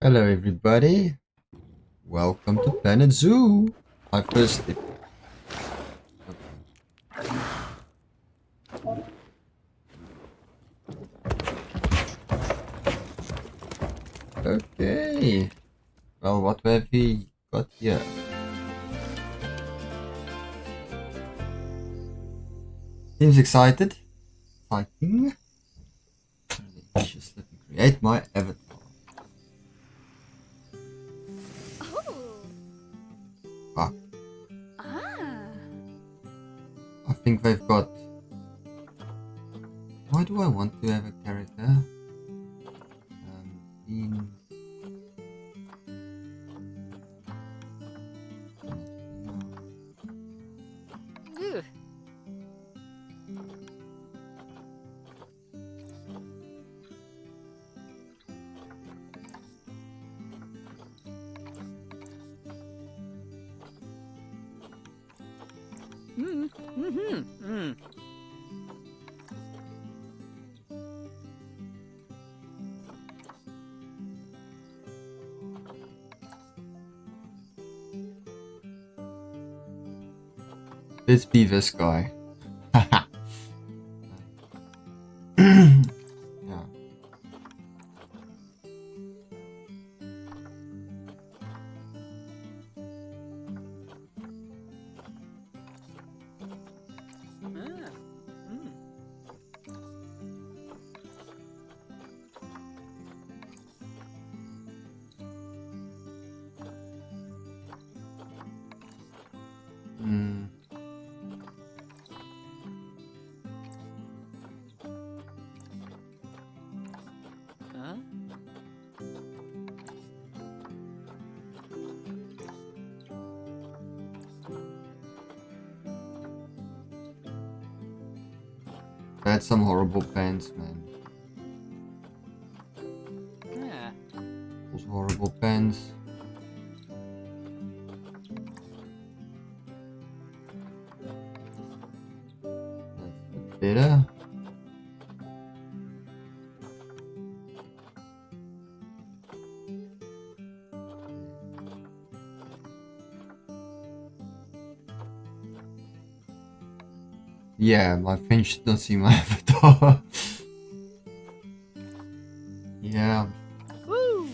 Hello everybody, welcome to Planet Zoo. My first Okay, well what have we got here? Seems excited. Exciting. Just let me create my avatar. Fuck. I think they've got... Why do I want to have a character? Bean... Let's be this guy. Yeah. That's some horrible pants, man. Those horrible pants. That's better. Yeah, my friend should not see my avatar. Yeah. Woo!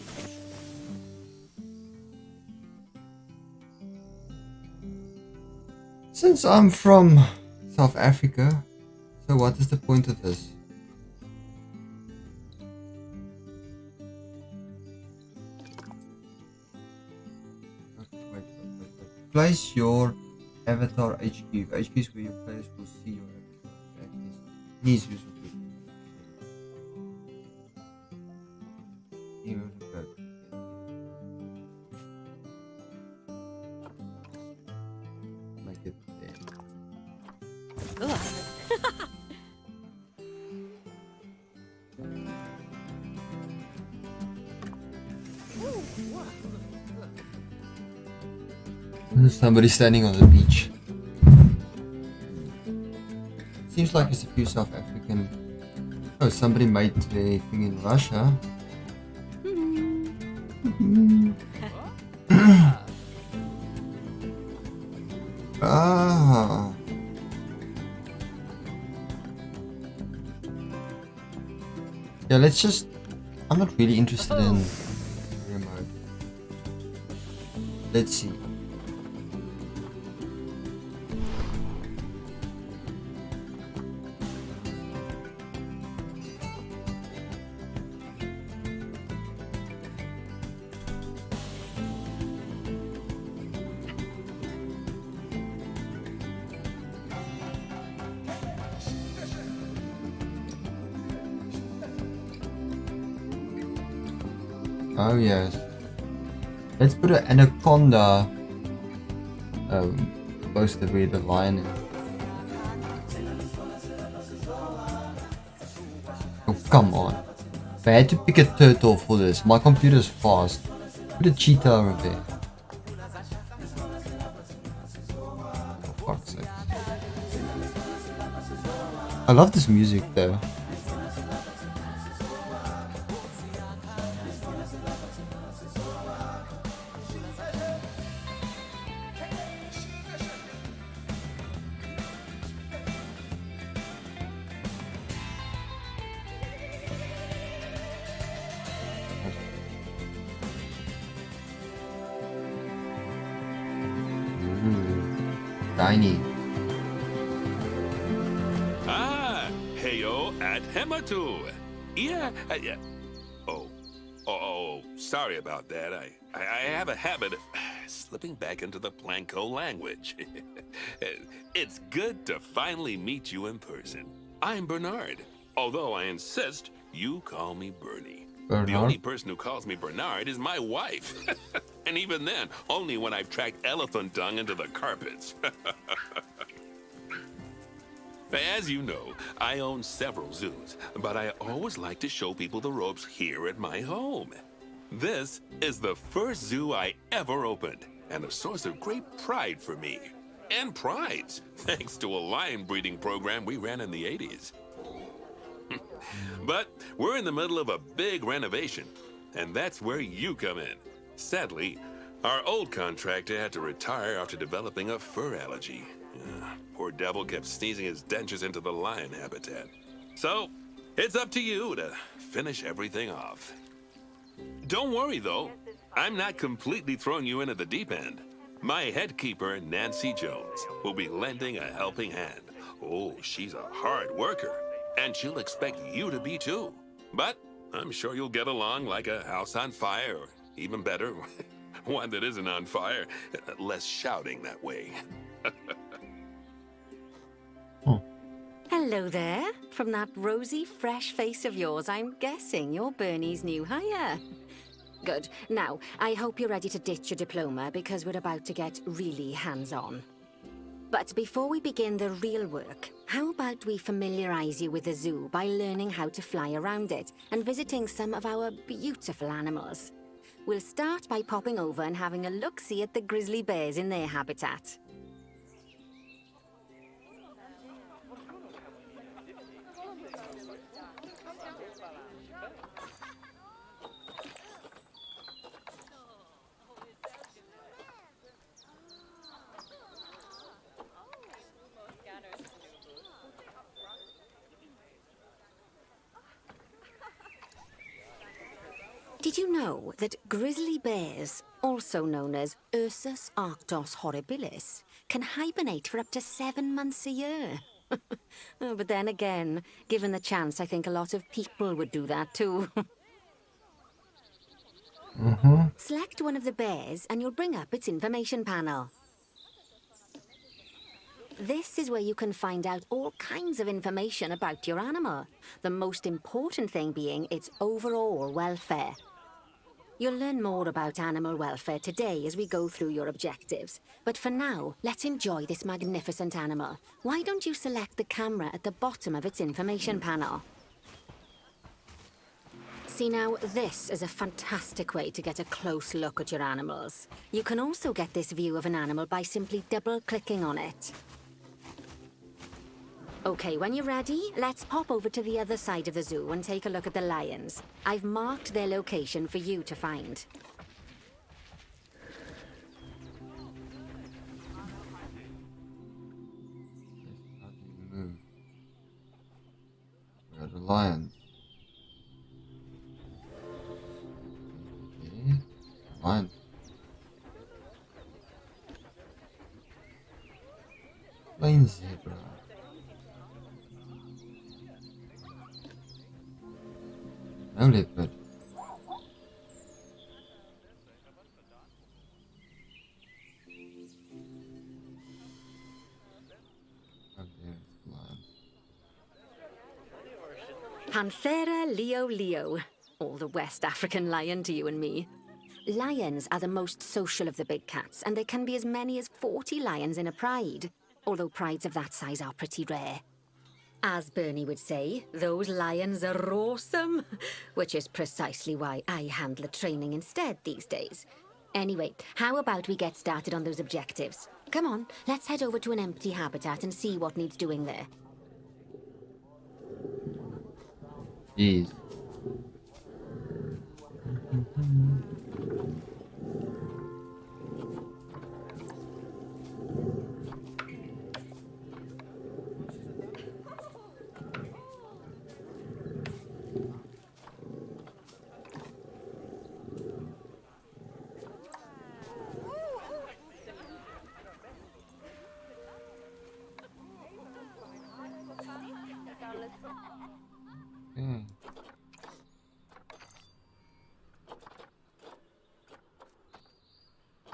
Since I'm from South Africa, so what is the point of this? Wait. Place your avatar HQ. HQ is where your players will see your avatar. Knees usually. Make it there. There's somebody standing on the beach. Seems like it's a few South African. Oh, somebody made their thing in Russia. Ah. Yeah, let's just... I'm not really interested in career mode. Let's see. Oh yes. Let's put an anaconda poster where the lion is. Oh come on. I had to pick a turtle for this. My computer's fast. Put a cheetah over there. For fuck's sake. I love this music though. Tiny. Ah, heyo at Hematu. Yeah, yeah. Oh, sorry about that. I have a habit of slipping back into the Planko language. It's good to finally meet you in person. I'm Bernard, although I insist you call me Bernie. Bernard? The only person who calls me Bernard is my wife. And even then, only when I've tracked elephant dung into the carpets. As you know, I own several zoos, but I always like to show people the ropes here at my home. This is the first zoo I ever opened, and a source of great pride for me. And prides, thanks to a lion breeding program we ran in the 80s. But we're in the middle of a big renovation, and that's where you come in. Sadly, our old contractor had to retire after developing a fur allergy. Poor devil kept sneezing his dentures into the lion habitat. So, it's up to you to finish everything off. Don't worry, though. I'm not completely throwing you in at the deep end. My head keeper, Nancy Jones, will be lending a helping hand. Oh, she's a hard worker, and she'll expect you to be too. But I'm sure you'll get along like a house on fire, or even better, one that isn't on fire. Less shouting that way. Hello there. From that rosy, fresh face of yours, I'm guessing you're Bernie's new hire. Good. Now, I hope you're ready to ditch your diploma because we're about to get really hands-on. But before we begin the real work, how about we familiarize you with the zoo by learning how to fly around it and visiting some of our beautiful animals? We'll start by popping over and having a look-see at the grizzly bears in their habitat. Did you know that grizzly bears, also known as Ursus arctos horribilis, can hibernate for up to 7 months a year? Oh, but then again, given the chance, I think a lot of people would do that too. Select one of the bears and you'll bring up its information panel. This is where you can find out all kinds of information about your animal. The most important thing being its overall welfare. You'll learn more about animal welfare today as we go through your objectives. But for now, let's enjoy this magnificent animal. Why don't you select the camera at the bottom of its information panel? See now, this is a fantastic way to get a close look at your animals. You can also get this view of an animal by simply double-clicking on it. Okay, when you're ready, let's pop over to the other side of the zoo and take a look at the lions. I've marked their location for you to find. How do you move? Where are the lions? Okay, lions. Plain zebra. No leopard. Oh, there's the lion. Panthera leo. Or the West African lion to you and me. Lions are the most social of the big cats, and there can be as many as 40 lions in a pride. Although prides of that size are pretty rare. As Bernie would say, those lions are awesome. Which is precisely why I handle the training instead these days. Anyway, how about we get started on those objectives? Come on, let's head over to an empty habitat and see what needs doing there. Jeez.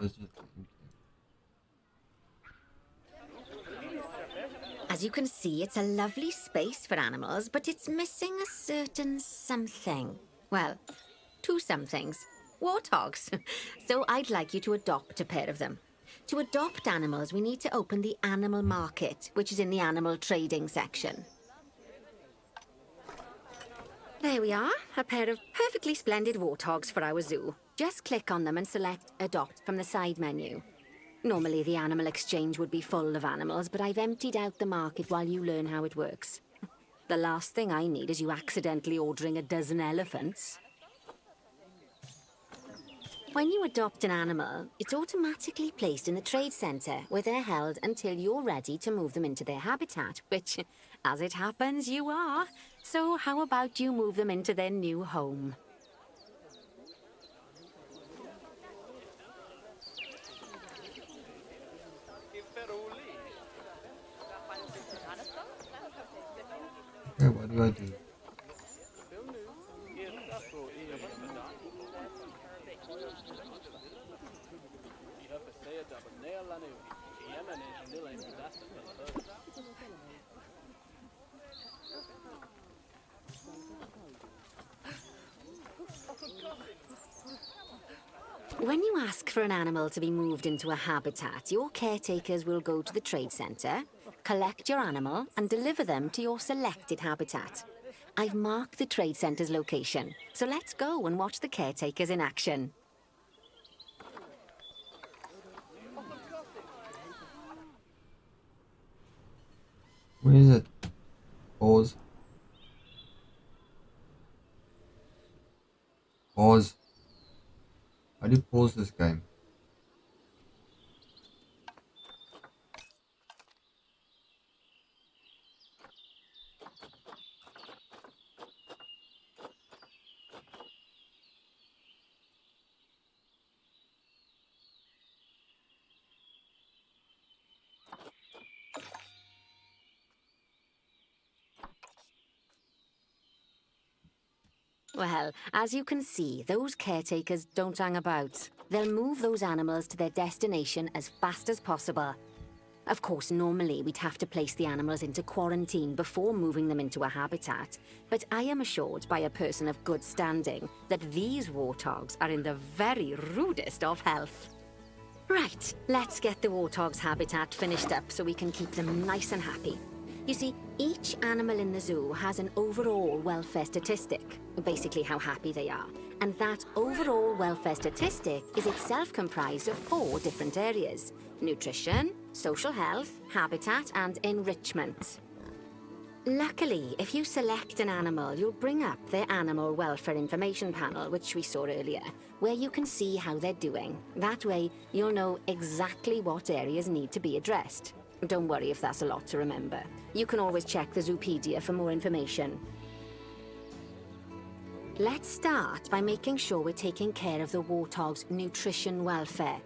budget. As you can see, it's a lovely space for animals, but it's missing a certain something. Well, two somethings. Warthogs. So I'd like you to adopt a pair of them. To adopt animals, we need to open the animal market, which is in the animal trading section. There we are, a pair of perfectly splendid warthogs for our zoo. Just click on them and select Adopt from the side menu. Normally the animal exchange would be full of animals, but I've emptied out the market while you learn how it works. The last thing I need is you accidentally ordering a dozen elephants. When you adopt an animal, it's automatically placed in the trade centre, where they're held until you're ready to move them into their habitat, which, as it happens, you are. So how about you move them into their new home? Okay, what do I do? When you ask for an animal to be moved into a habitat, your caretakers will go to the trade centre, collect your animal, and deliver them to your selected habitat. I've marked the trade centre's location, so let's go and watch the caretakers in action. Where is it? Pause. Pause. How do you pause this game? Well, as you can see, those caretakers don't hang about. They'll move those animals to their destination as fast as possible. Of course, normally we'd have to place the animals into quarantine before moving them into a habitat, but I am assured by a person of good standing that these warthogs are in the very rudest of health. Right, let's get the warthog's habitat finished up so we can keep them nice and happy. You see, each animal in the zoo has an overall welfare statistic, basically how happy they are. And that overall welfare statistic is itself comprised of 4 different areas: nutrition, social health, habitat, and enrichment. Luckily, if you select an animal, you'll bring up their animal welfare information panel, which we saw earlier, where you can see how they're doing. That way, you'll know exactly what areas need to be addressed. Don't worry if that's a lot to remember. You can always check the Zoopedia for more information. Let's start by making sure we're taking care of the warthog's nutrition welfare.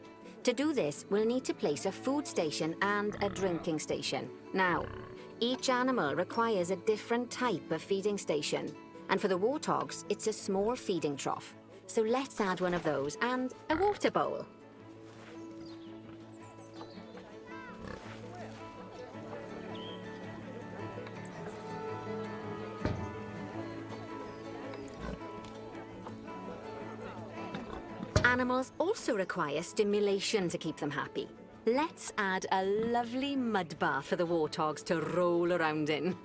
To do this, we'll need to place a food station and a drinking station. Now, each animal requires a different type of feeding station. And for the warthogs, it's a small feeding trough. So let's add one of those and a water bowl. Animals also require stimulation to keep them happy. Let's add a lovely mud bath for the warthogs to roll around in.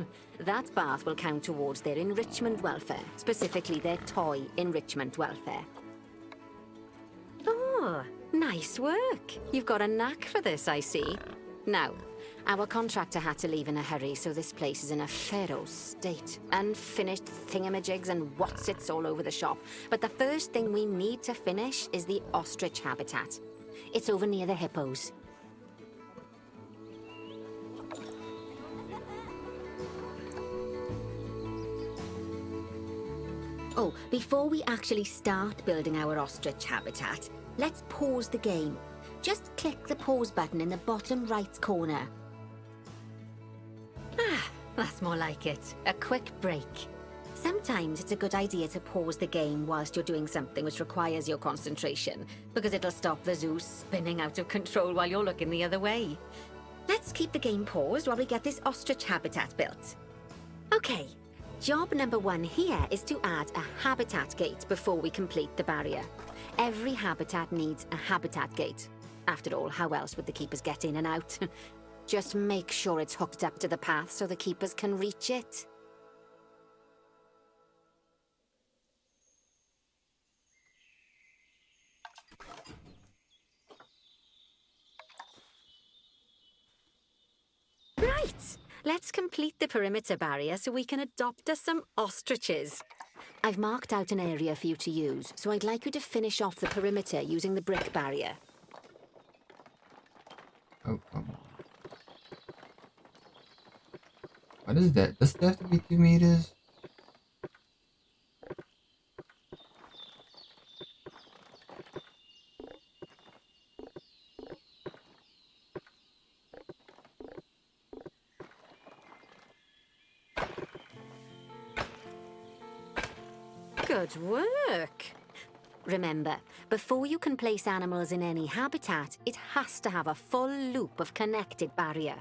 That bath will count towards their enrichment welfare, specifically their toy enrichment welfare. Oh, nice work. You've got a knack for this, I see. Now, our contractor had to leave in a hurry, so this place is in a pharaoh state. Unfinished thingamajigs and whatsits all over the shop. But the first thing we need to finish is the ostrich habitat. It's over near the hippos. Oh, before we actually start building our ostrich habitat, let's pause the game. Just click the pause button in the bottom right corner. Ah, that's more like it. A quick break. Sometimes it's a good idea to pause the game whilst you're doing something which requires your concentration, because it'll stop the zoo spinning out of control while you're looking the other way. Let's keep the game paused while we get this ostrich habitat built. Okay, job number 1 here is to add a habitat gate before we complete the barrier. Every habitat needs a habitat gate. After all, how else would the keepers get in and out? Just make sure it's hooked up to the path so the keepers can reach it. Right, let's complete the perimeter barrier so we can adopt us some ostriches. I've marked out an area for you to use, so I'd like you to finish off the perimeter using the brick barrier. Oh, come on. What is that? Does that have to be 2 meters? Good work! Remember, before you can place animals in any habitat, it has to have a full loop of connected barrier.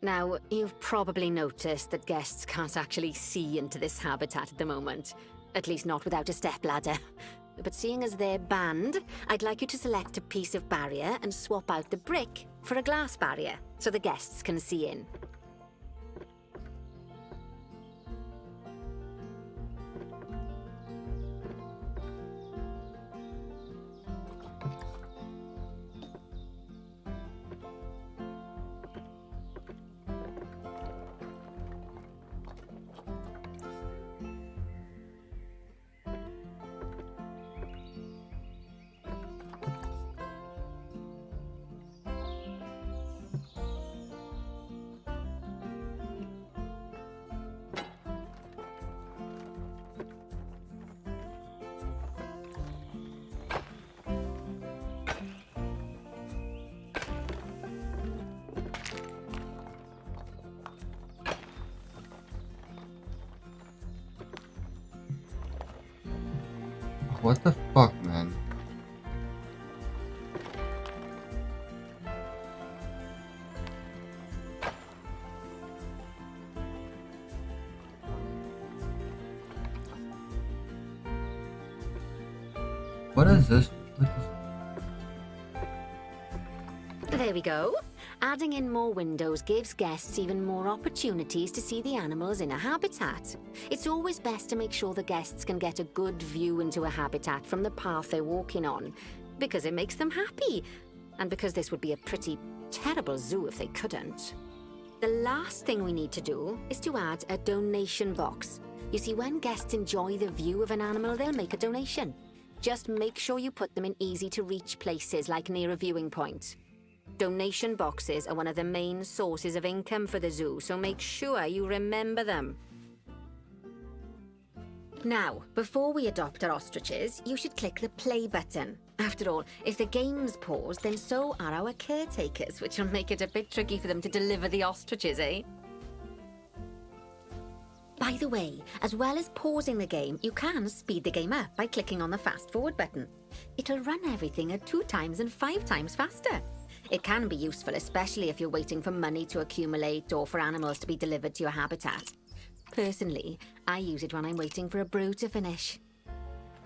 Now, you've probably noticed that guests can't actually see into this habitat at the moment. At least not without a stepladder. But seeing as they're banned, I'd like you to select a piece of barrier and swap out the brick for a glass barrier, so the guests can see in. What the fuck, man? What is this? There we go. Adding in more windows gives guests even more opportunities to see the animals in a habitat. It's always best to make sure the guests can get a good view into a habitat from the path they're walking on, because it makes them happy, and because this would be a pretty terrible zoo if they couldn't. The last thing we need to do is to add a donation box. You see, when guests enjoy the view of an animal, they'll make a donation. Just make sure you put them in easy-to-reach places, like near a viewing point. Donation boxes are one of the main sources of income for the zoo, so make sure you remember them. Now, before we adopt our ostriches, you should click the play button. After all, if the game's paused, then so are our caretakers, which will make it a bit tricky for them to deliver the ostriches, eh? By the way, as well as pausing the game, you can speed the game up by clicking on the fast forward button. It'll run everything at 2 times and 5 times faster. It can be useful, especially if you're waiting for money to accumulate or for animals to be delivered to your habitat. Personally, I use it when I'm waiting for a brew to finish.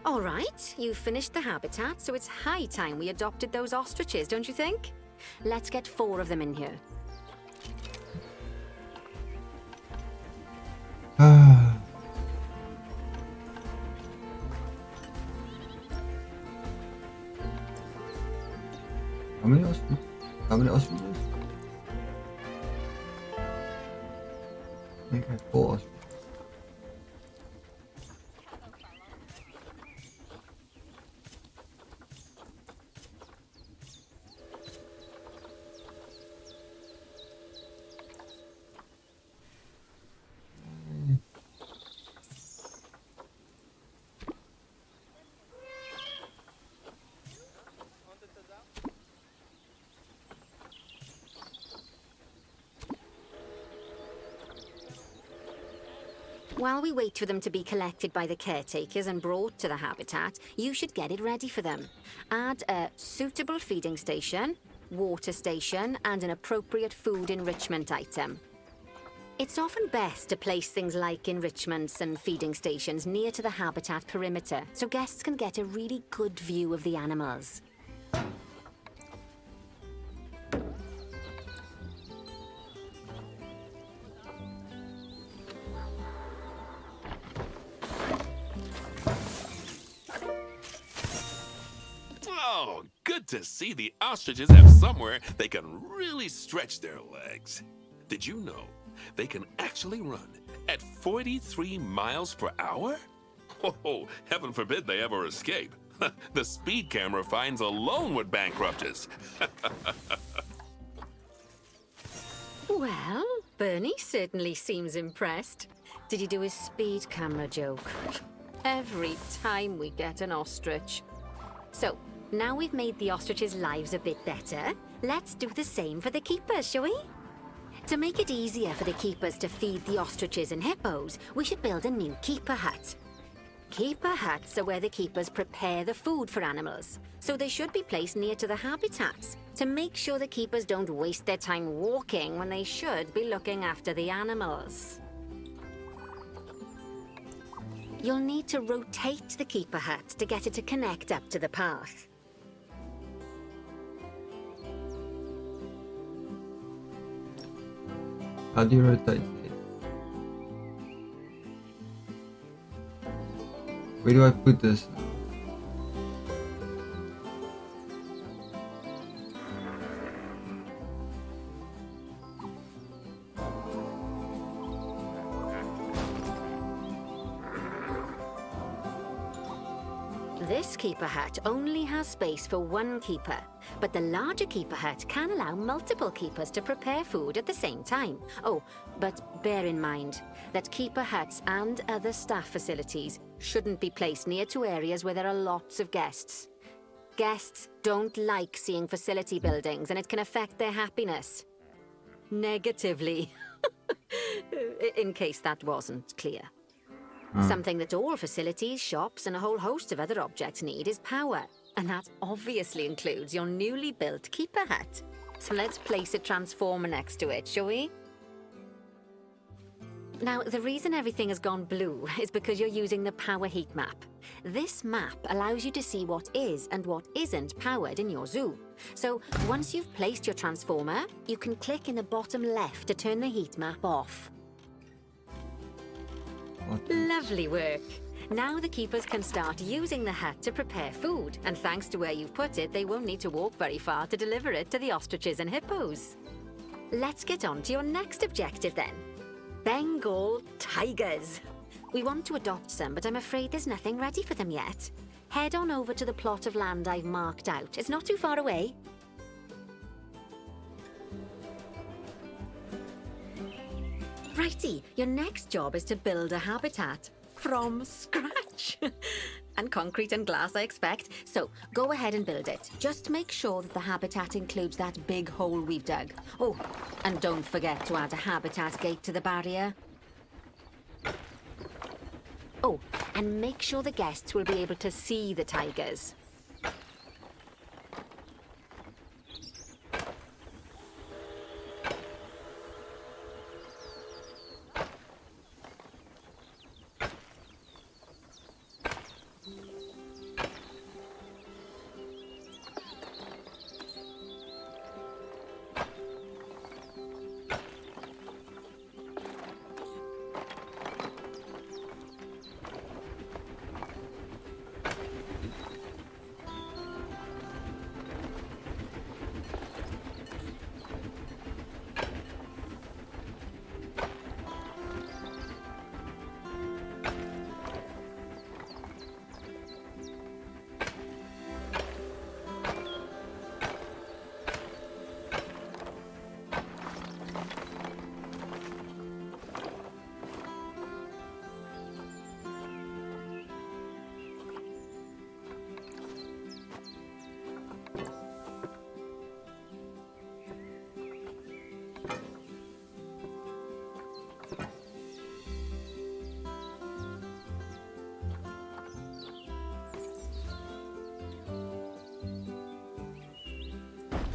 All right, you've finished the habitat, so it's high time we adopted those ostriches, don't you think? Let's get 4 of them in here. How many ostriches? How many ostriches? I think I have 4 ostriches. While we wait for them to be collected by the caretakers and brought to the habitat, you should get it ready for them. Add a suitable feeding station, water station, and an appropriate food enrichment item. It's often best to place things like enrichments and feeding stations near to the habitat perimeter, so guests can get a really good view of the animals. Oh, good to see the ostriches have somewhere they can really stretch their legs. Did you know they can actually run at 43 miles per hour? Oh, heaven forbid they ever escape. The speed camera fines alone would bankrupt us. Well, Bernie certainly seems impressed. Did he do his speed camera joke? Every time we get an ostrich. So, now we've made the ostriches' lives a bit better, let's do the same for the keepers, shall we? To make it easier for the keepers to feed the ostriches and hippos, we should build a new keeper hut. Keeper huts are where the keepers prepare the food for animals, so they should be placed near to the habitats to make sure the keepers don't waste their time walking when they should be looking after the animals. You'll need to rotate the keeper hut to get it to connect up to the path. How do you rotate it? Where do I put this? This keeper hut only has space for one keeper, but the larger keeper hut can allow multiple keepers to prepare food at the same time. Oh, but bear in mind that keeper huts and other staff facilities shouldn't be placed near to areas where there are lots of guests. Guests don't like seeing facility buildings, and it can affect their happiness. Negatively. In case that wasn't clear. Something that all facilities, shops, and a whole host of other objects need is power. And that obviously includes your newly built keeper hut. So let's place a transformer next to it, shall we? Now, the reason everything has gone blue is because you're using the power heat map. This map allows you to see what is and what isn't powered in your zoo. So once you've placed your transformer, you can click in the bottom left to turn the heat map off. Lovely work. Now the keepers can start using the hut to prepare food, and thanks to where you've put it, they won't need to walk very far to deliver it to the ostriches and hippos. Let's get on to your next objective then. Bengal tigers. We want to adopt some, but I'm afraid there's nothing ready for them yet. Head on over to the plot of land I've marked out. It's not too far away. Righty, your next job is to build a habitat from scratch. And concrete and glass, I expect. So, go ahead and build it. Just make sure that the habitat includes that big hole we've dug. Oh, and don't forget to add a habitat gate to the barrier. Oh, and make sure the guests will be able to see the tigers.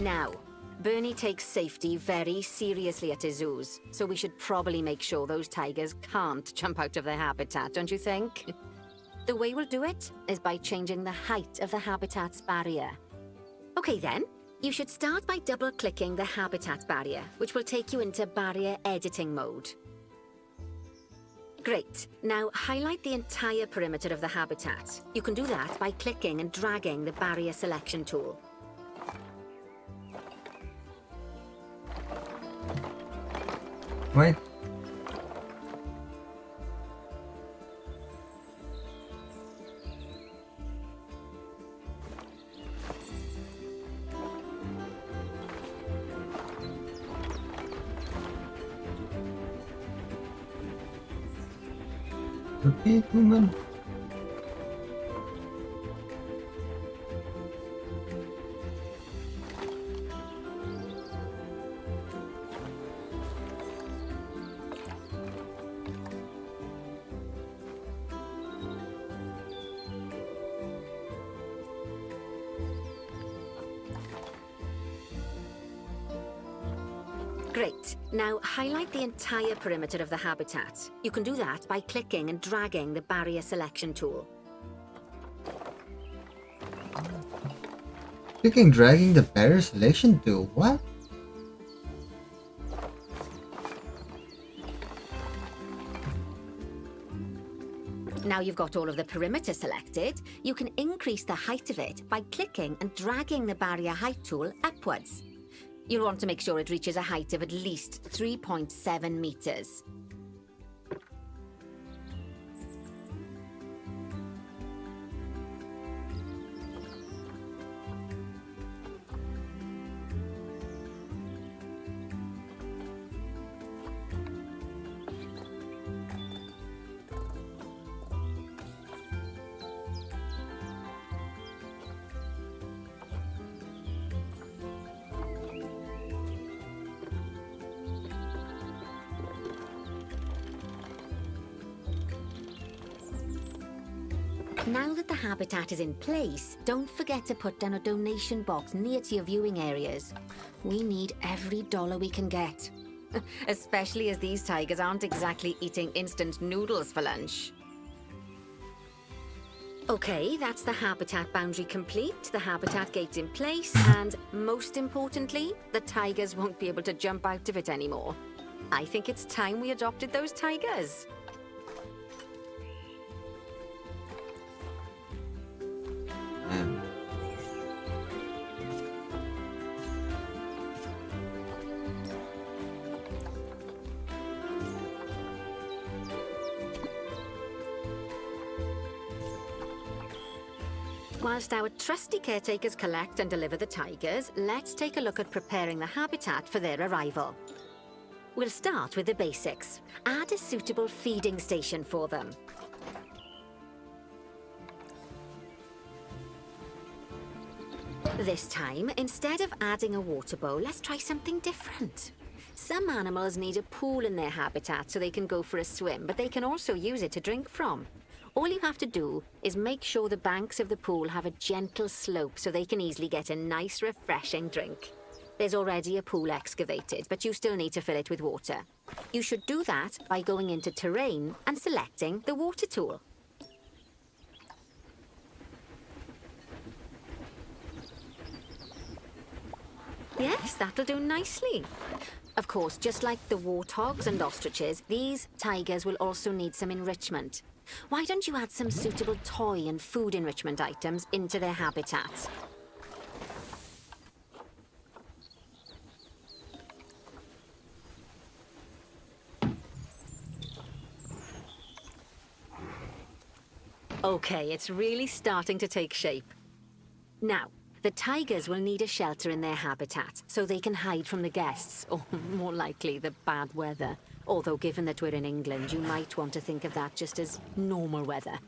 Now, Bernie takes safety very seriously at his zoos, so we should probably make sure those tigers can't jump out of their habitat, don't you think? The way we'll do it is by changing the height of the habitat's barrier. Okay then, you should start by double-clicking the habitat barrier, which will take you into barrier editing mode. Great. Now highlight the entire perimeter of the habitat. You can do that by clicking and dragging the barrier selection tool. Wait. Repeat, woman. Great. Now highlight the entire perimeter of the habitat. You can do that by clicking and dragging the barrier selection tool. Clicking, dragging the barrier selection tool. What? Now you've got all of the perimeter selected, you can increase the height of it by clicking and dragging the barrier height tool upwards. You'll want to make sure it reaches a height of at least 3.7 meters. Now that the habitat is in place, don't forget to put down a donation box near to your viewing areas. We need every dollar we can get. Especially as these tigers aren't exactly eating instant noodles for lunch. Okay, that's the habitat boundary complete, the habitat gate's in place, and most importantly, the tigers won't be able to jump out of it anymore. I think it's time we adopted those tigers. Whilst our trusty caretakers collect and deliver the tigers, let's take a look at preparing the habitat for their arrival. We'll start with the basics. Add a suitable feeding station for them. This time, instead of adding a water bowl, let's try something different. Some animals need a pool in their habitat so they can go for a swim, but they can also use it to drink from. All you have to do is make sure the banks of the pool have a gentle slope so they can easily get a nice, refreshing drink. There's already a pool excavated, but you still need to fill it with water. You should do that by going into Terrain and selecting the water tool. Yes, that'll do nicely. Of course, just like the warthogs and ostriches, these tigers will also need some enrichment. Why don't you add some suitable toy and food enrichment items into their habitats? Okay, it's really starting to take shape. Now, the tigers will need a shelter in their habitat so they can hide from the guests, or more likely, the bad weather. Although given that we're in England, you might want to think of that just as normal weather.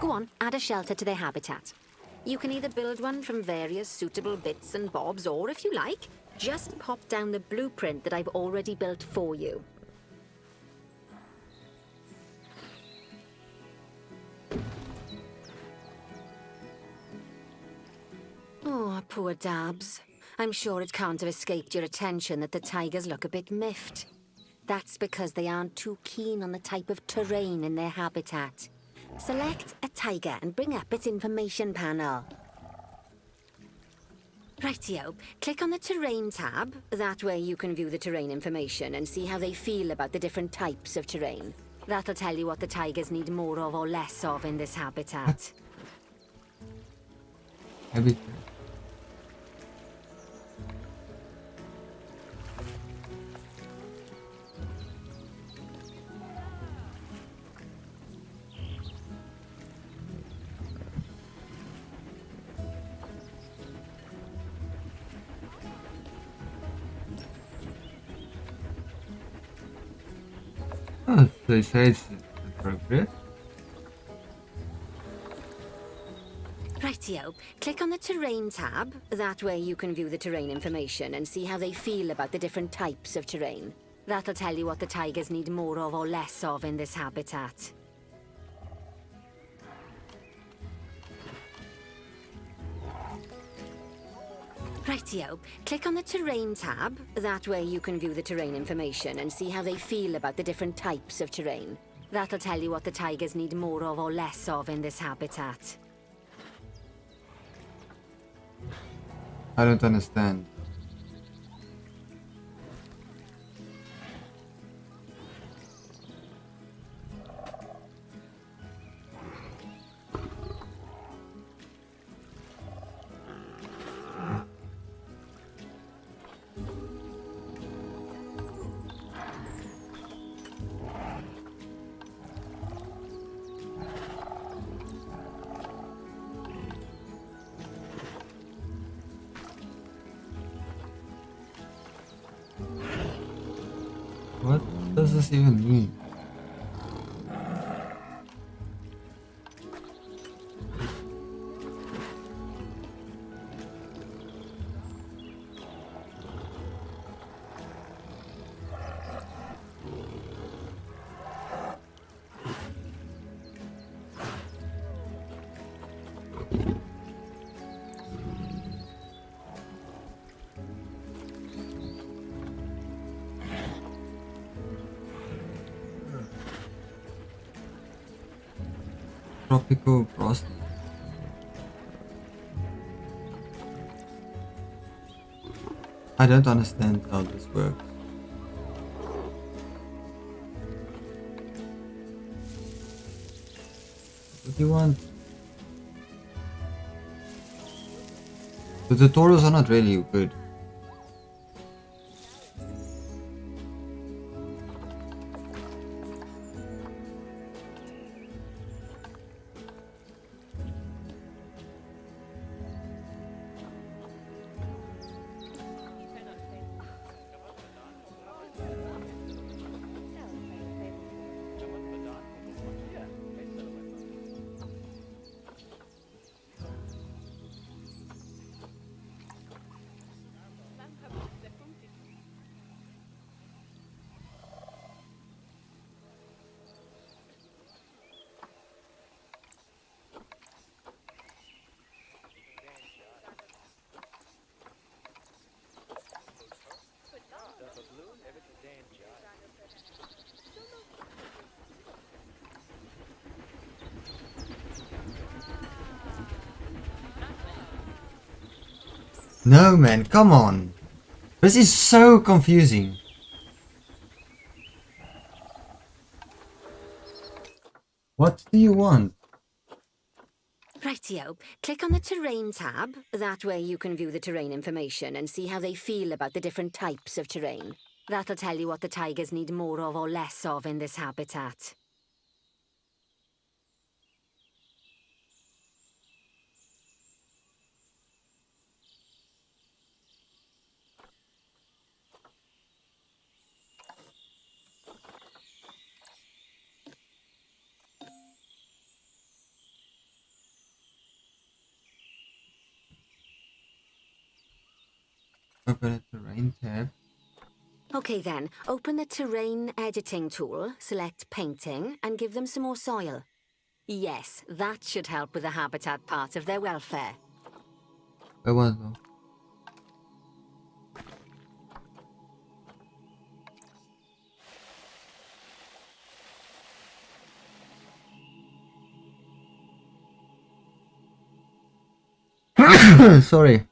Go on, add a shelter to their habitat. You can either build one from various suitable bits and bobs, or if you like, just pop down the blueprint that I've already built for you. Oh, poor Dabs. I'm sure it can't have escaped your attention that the tigers look a bit miffed. That's because they aren't too keen on the type of terrain in their habitat. Select a tiger and bring up its information panel. Rightio, click on the terrain tab. That way you can view the terrain information and see how they feel about the different types of terrain. That'll tell you what the tigers need more of or less of in this habitat. Habitat. Oh, so they say it's appropriate. Rightio, click on the terrain tab. That way you can view the terrain information and see how they feel about the different types of terrain. That'll tell you what the tigers need more of or less of in this habitat. Rightio, click on the terrain tab. That way you can view the terrain information and see how they feel about the different types of terrain. That'll tell you what the tigers need more of or less of in this habitat. I don't understand. What does this even mean? Tropical frost. I don't understand how this works. What do you want? The tutorials are not really good. No man, come on. This is so confusing. What do you want? Rightio, click on the terrain tab. That way you can view the terrain information and see how they feel about the different types of terrain. That'll tell you what the tigers need more of or less of in this habitat. Open the terrain tab. Okay then, open the terrain editing tool, select painting, and give them some more soil. Yes, that should help with the habitat part of their welfare. I want to. Sorry.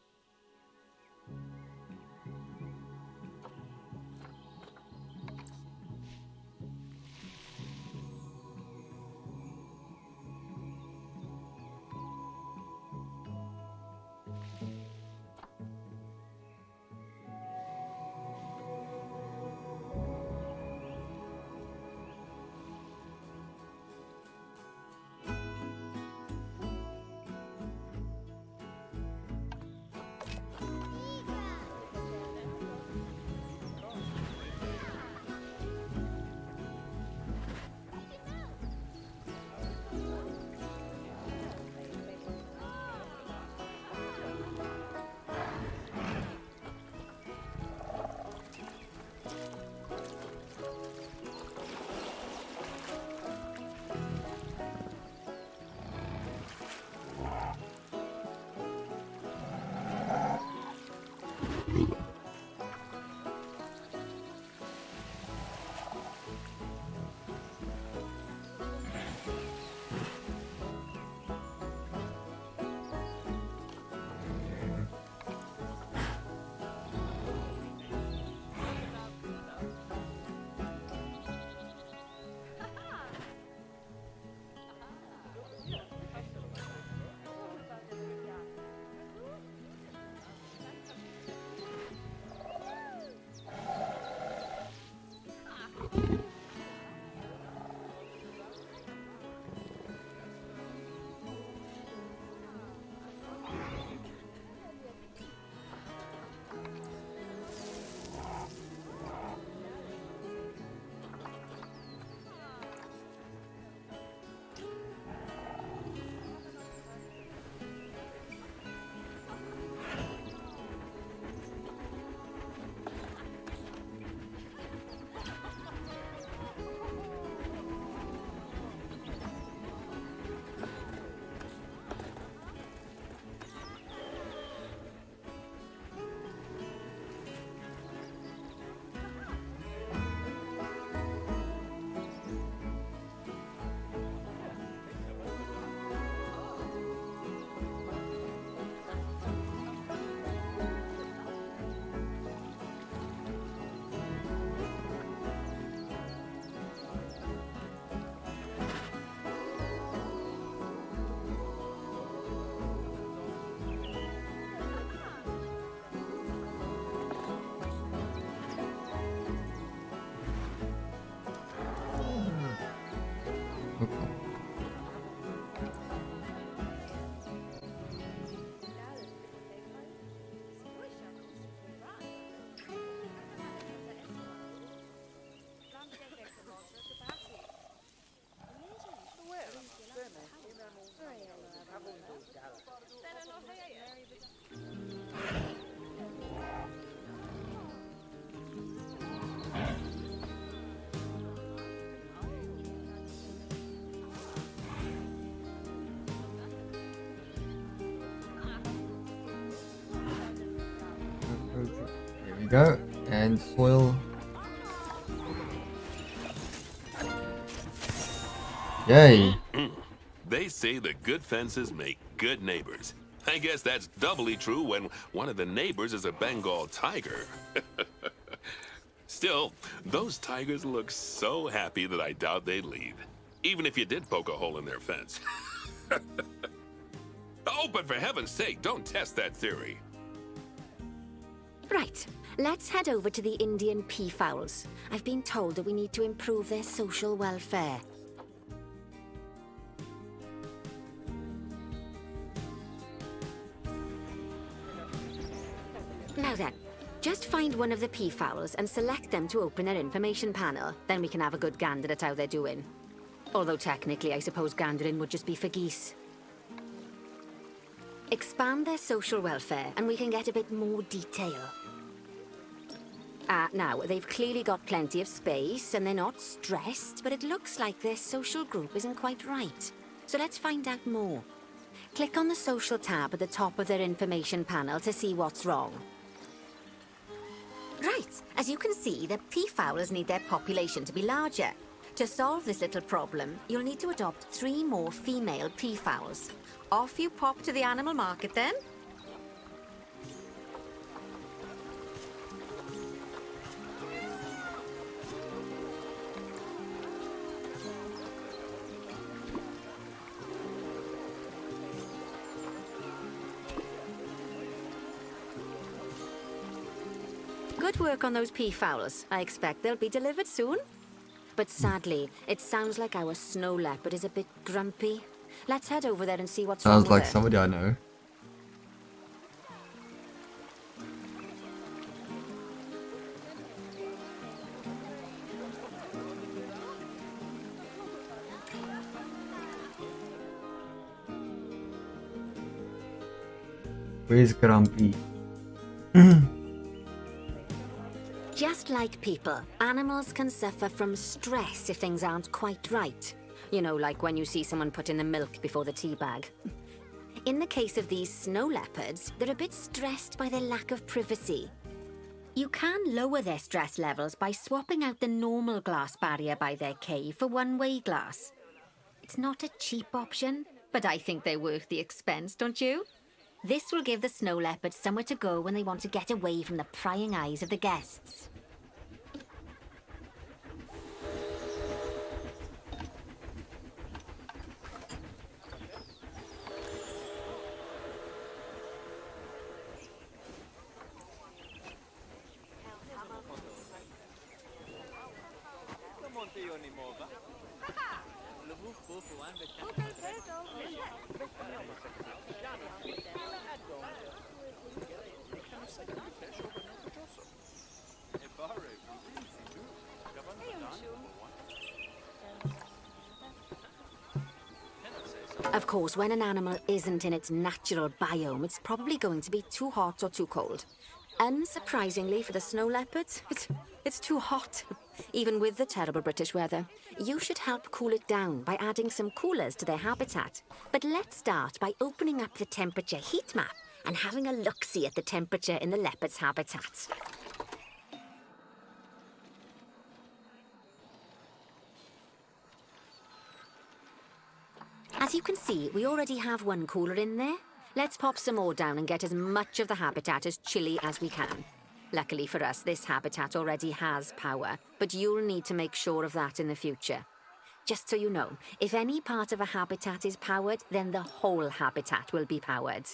Here we go. And soil. Yay. They say that good fences make good neighbors. I guess that's doubly true when one of the neighbors is a Bengal tiger. Still, those tigers look so happy that I doubt they'd leave, even if you did poke a hole in their fence. Oh, but for heaven's sake, don't test that theory. Right, let's head over to the Indian peafowls. I've been told that we need to improve their social welfare. Now then, just find one of the peafowls and select them to open their information panel. Then we can have a good gander at how they're doing. Although technically, I suppose gandering would just be for geese. Expand their social welfare, and we can get a bit more detail. Now, they've clearly got plenty of space, and they're not stressed, but it looks like their social group isn't quite right. So let's find out more. Click on the social tab at the top of their information panel to see what's wrong. Right, as you can see, the peafowls need their population to be larger. To solve this little problem, you'll need to adopt 3 more female peafowls. Off you pop to the animal market then. Good work on those peafowls. I expect they'll be delivered soon. But sadly, it sounds like our snow leopard is a bit grumpy. Let's head over there and see what's wrong Sounds with like it. somebody I know. Where's Grumpy? Just like people, animals can suffer from stress if things aren't quite right. You know, like when you see someone put in the milk before the tea bag. In the case of these snow leopards, they're a bit stressed by their lack of privacy. You can lower their stress levels by swapping out the normal glass barrier by their cave for one-way glass. It's not a cheap option, but I think they're worth the expense, don't you? This will give the snow leopards somewhere to go when they want to get away from the prying eyes of the guests. Of course, when an animal isn't in its natural biome, it's probably going to be too hot or too cold. Unsurprisingly for the snow leopards, it's too hot. Even with the terrible British weather. You should help cool it down by adding some coolers to their habitat. But let's start by opening up the temperature heat map and having a look-see at the temperature in the leopard's habitat. As you can see, we already have one cooler in there. Let's pop some more down and get as much of the habitat as chilly as we can. Luckily for us, this habitat already has power, but you'll need to make sure of that in the future. Just so you know, if any part of a habitat is powered, then the whole habitat will be powered.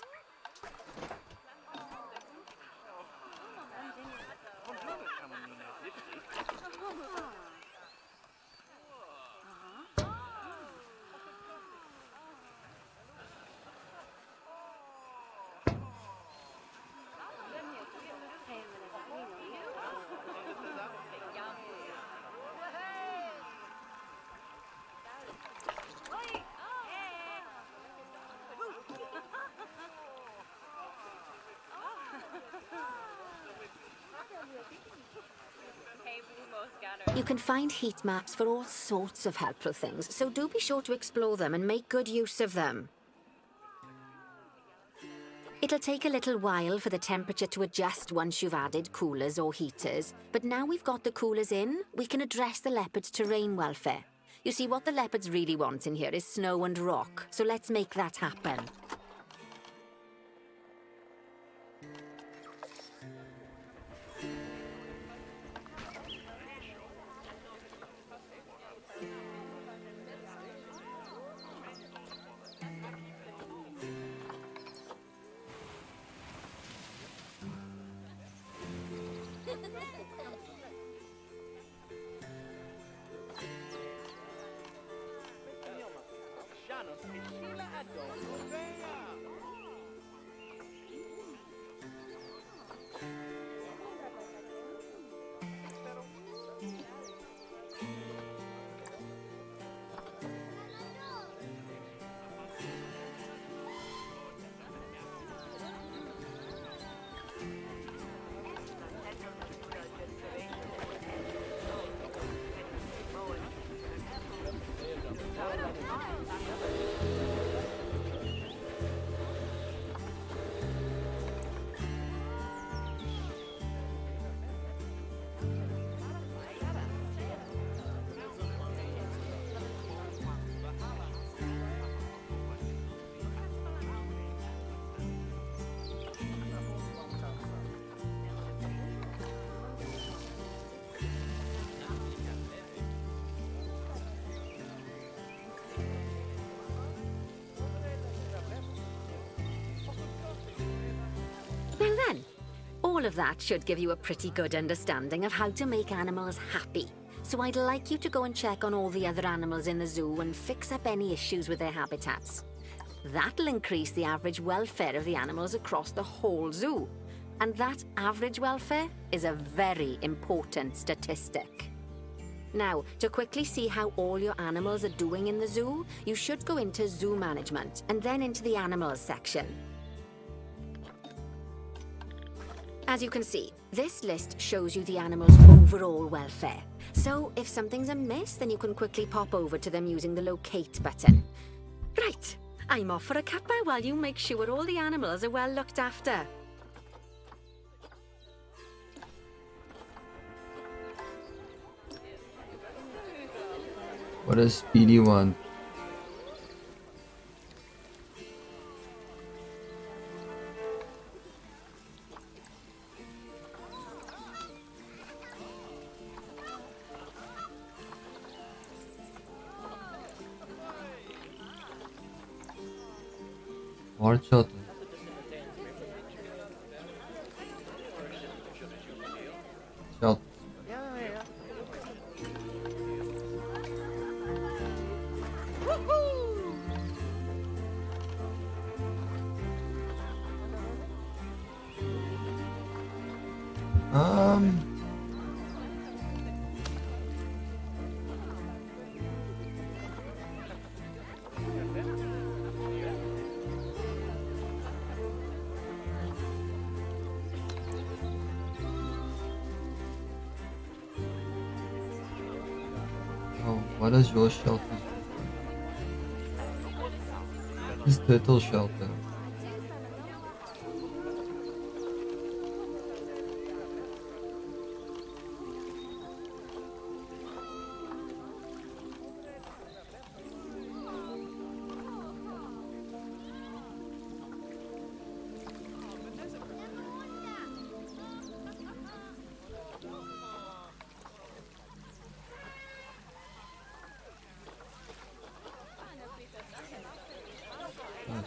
You can find heat maps for all sorts of helpful things, so do be sure to explore them and make good use of them. It'll take a little while for the temperature to adjust once you've added coolers or heaters, but now we've got the coolers in, we can address the leopard's terrain welfare. You see, what the leopards really want in here is snow and rock, so let's make that happen. All of that should give you a pretty good understanding of how to make animals happy. So I'd like you to go and check on all the other animals in the zoo and fix up any issues with their habitats. That'll increase the average welfare of the animals across the whole zoo. And that average welfare is a very important statistic. Now, to quickly see how all your animals are doing in the zoo, you should go into Zoo Management and then into the Animals section. As you can see, this list shows you the animals' overall welfare. So if something's amiss, then you can quickly pop over to them using the Locate button. Right, I'm off for a cuppa while you make sure all the animals are well looked after. What does Speedy want? More shelter. Shelter. What is your shelter? This turtle shelter.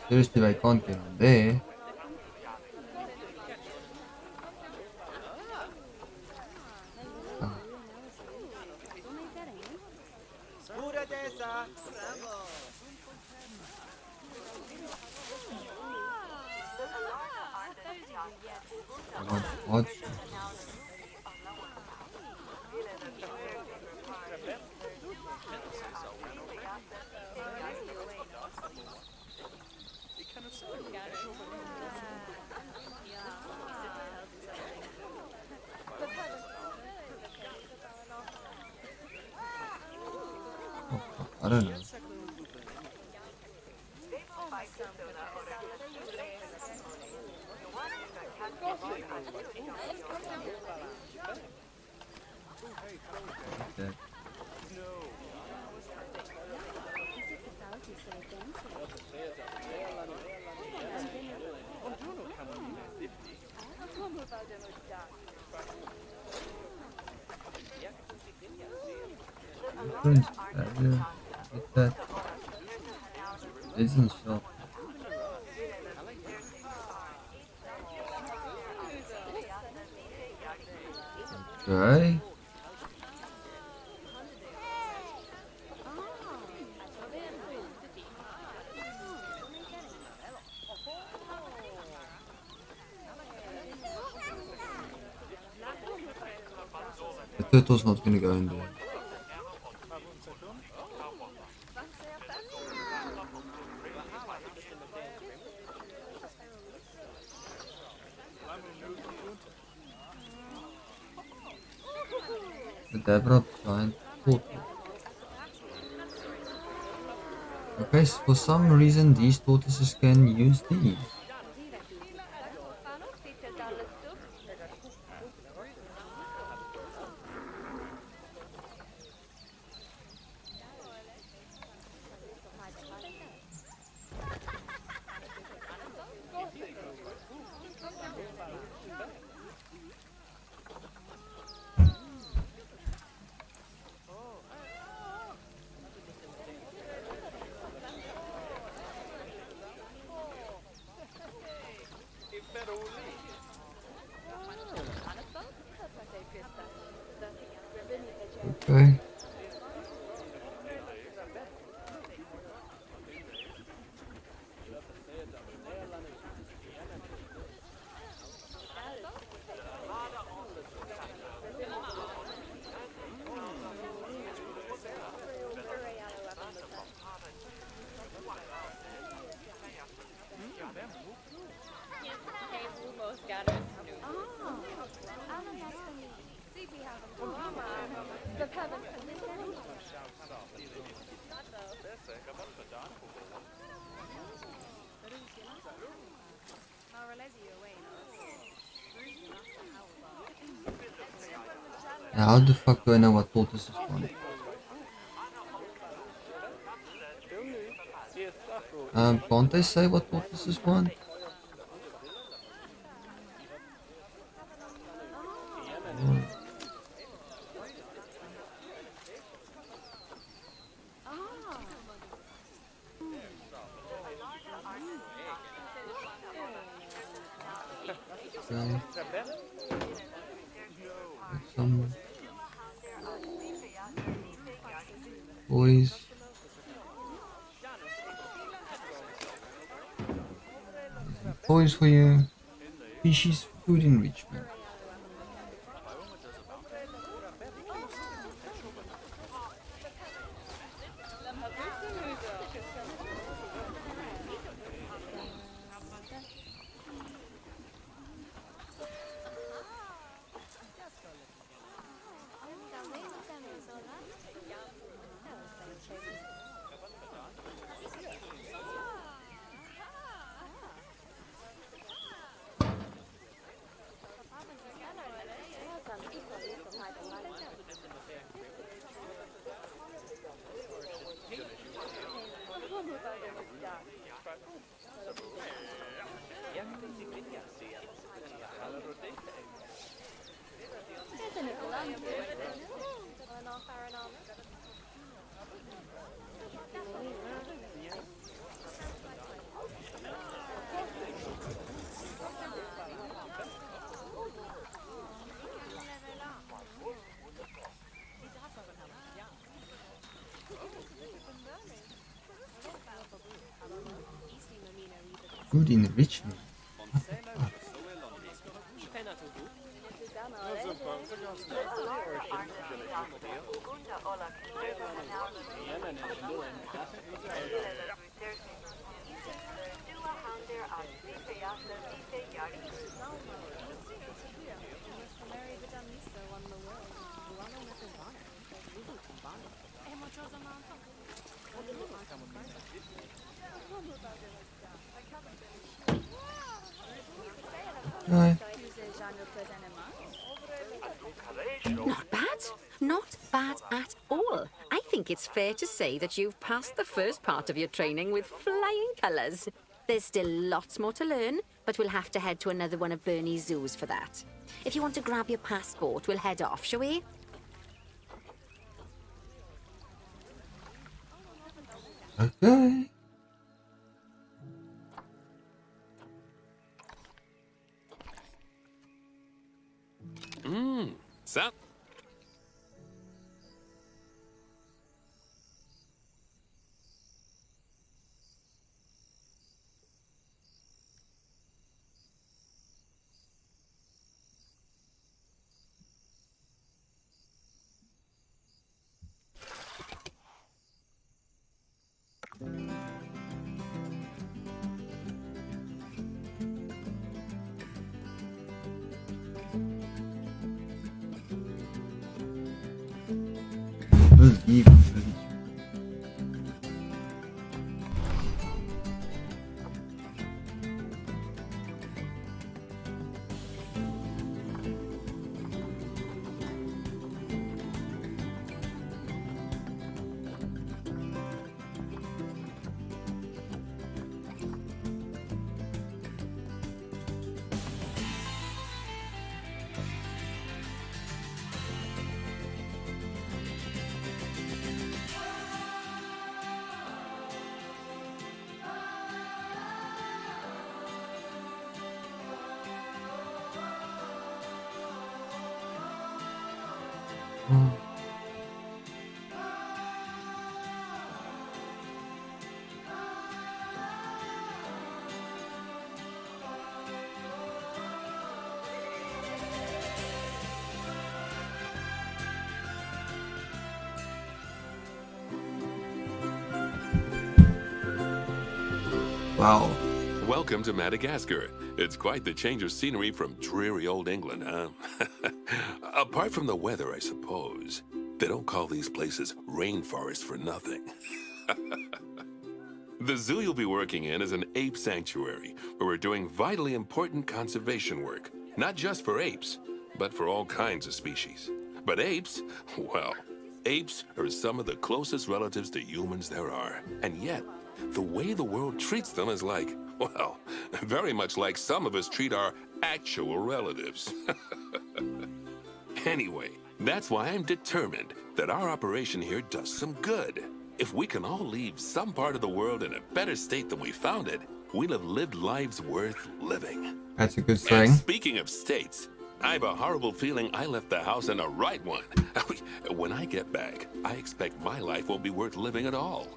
Seriously, I can't get in there. What? I don't know. Okay. Prince, get that. Isn't shop. Okay. The turtle's not gonna go in there. The Deborah giant portal. Okay, so for some reason these tortoises can use these. Okay. Now, how the fuck do I know what tortoise is one? Can't I say what tortoise is one? Okay. Some boys. Points for you. Species food enrichment. Food enrichment. What the fuck? Right. Not bad. Not bad at all. I think it's fair to say that you've passed the first part of your training with flying colours. There's still lots more to learn, but we'll have to head to another one of Bernie's zoos for that. If you want to grab your passport, we'll head off, shall we? Okay. Sound. Believe. Wow. Welcome to Madagascar. It's quite the change of scenery from dreary old England, huh? Apart from the weather, I suppose. They don't call these places rainforests for nothing. The zoo you'll be working in is an ape sanctuary, where we're doing vitally important conservation work. Not just for apes, but for all kinds of species. But apes, well, apes are some of the closest relatives to humans there are. And yet, the way the world treats them is like, well, very much like some of us treat our actual relatives. Anyway, that's why I'm determined that our operation here does some good. If we can all leave some part of the world in a better state than we found it, we'll have lived lives worth living. That's a good And thing. speaking of states, I have a horrible feeling I left the house in the right one. When I get back, I expect my life won't be worth living at all.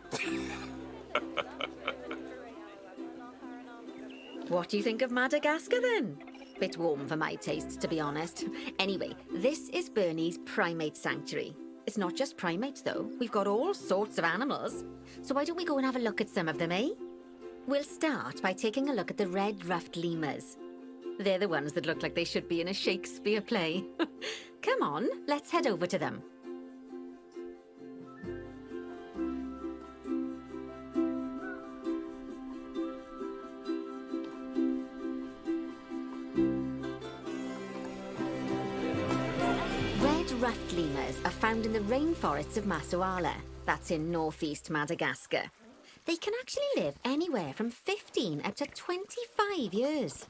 What do you think of Madagascar then? Bit warm for my taste, to be honest. Anyway, this is Bernie's primate sanctuary. It's not just primates, though. We've got all sorts of animals. So why don't we go and have a look at some of them, eh? We'll start by taking a look at the red-ruffed lemurs. They're the ones that look like they should be in a Shakespeare play. Come on, let's head over to them. Red-ruffed lemurs are found in the rainforests of Masoala. That's in northeast Madagascar. They can actually live anywhere from 15 up to 25 years.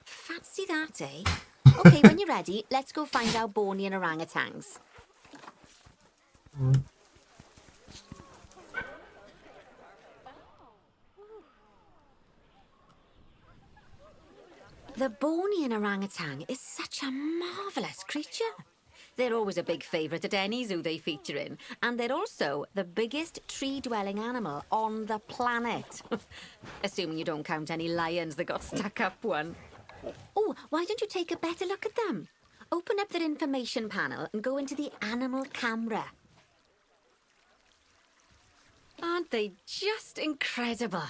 Fancy that, eh? Okay, when you're ready, let's go find our Bornean orangutans. The Bornean orangutan is such a marvellous creature. They're always a big favourite at any zoo they feature in, and they're also the biggest tree-dwelling animal on the planet. Assuming you don't count any lions that got stuck up one. Oh, why don't you take a better look at them? Open up their information panel and go into the animal camera. Aren't they just incredible?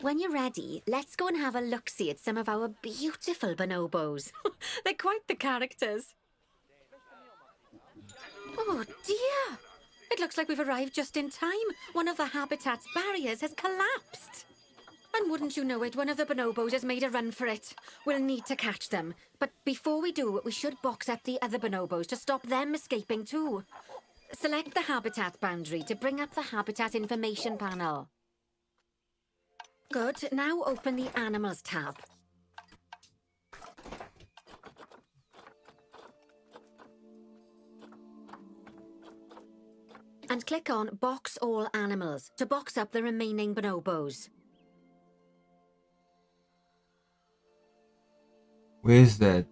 When you're ready, let's go and have a look-see at some of our beautiful bonobos. They're quite the characters. Oh dear! It looks like we've arrived just in time. One of the habitat's barriers has collapsed. And wouldn't you know it, one of the bonobos has made a run for it. We'll need to catch them. But before we do, we should box up the other bonobos to stop them escaping too. Select the habitat boundary to bring up the habitat information panel. Good. Now open the Animals tab. And click on Box All Animals to box up the remaining bonobos. Where is that?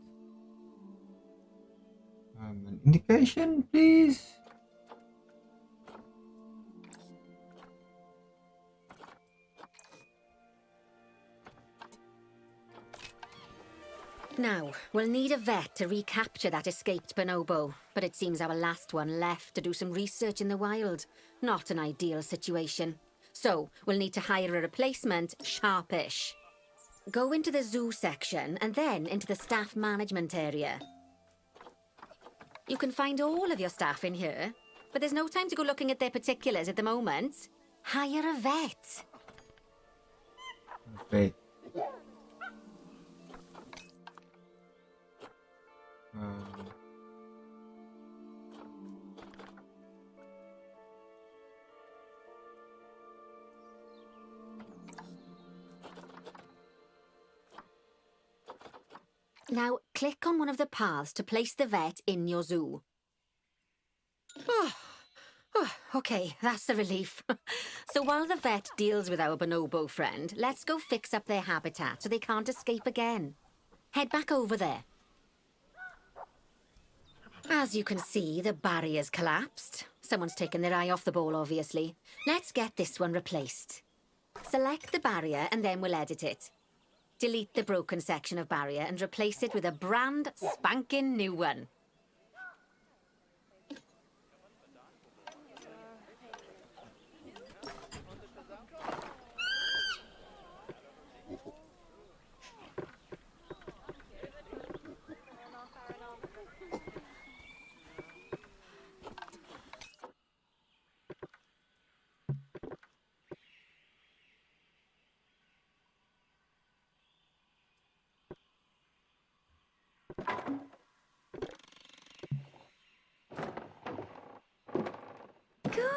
An indication, please? Now, we'll need a vet to recapture that escaped bonobo, but it seems our last one left to do some research in the wild. Not an ideal situation. So, we'll need to hire a replacement, sharpish. Go into the zoo section and then into the staff management area. You can find all of your staff in here, but there's no time to go looking at their particulars at the moment. Hire a vet. Wait. Now, click on one of the paths to place the vet in your zoo. Okay, that's a relief. So while the vet deals with our bonobo friend, let's go fix up their habitat so they can't escape again. Head back over there. As you can see, the barrier's collapsed. Someone's taken their eye off the ball, obviously. Let's get this one replaced. Select the barrier and then we'll edit it. Delete the broken section of barrier and replace it with a brand spanking new one.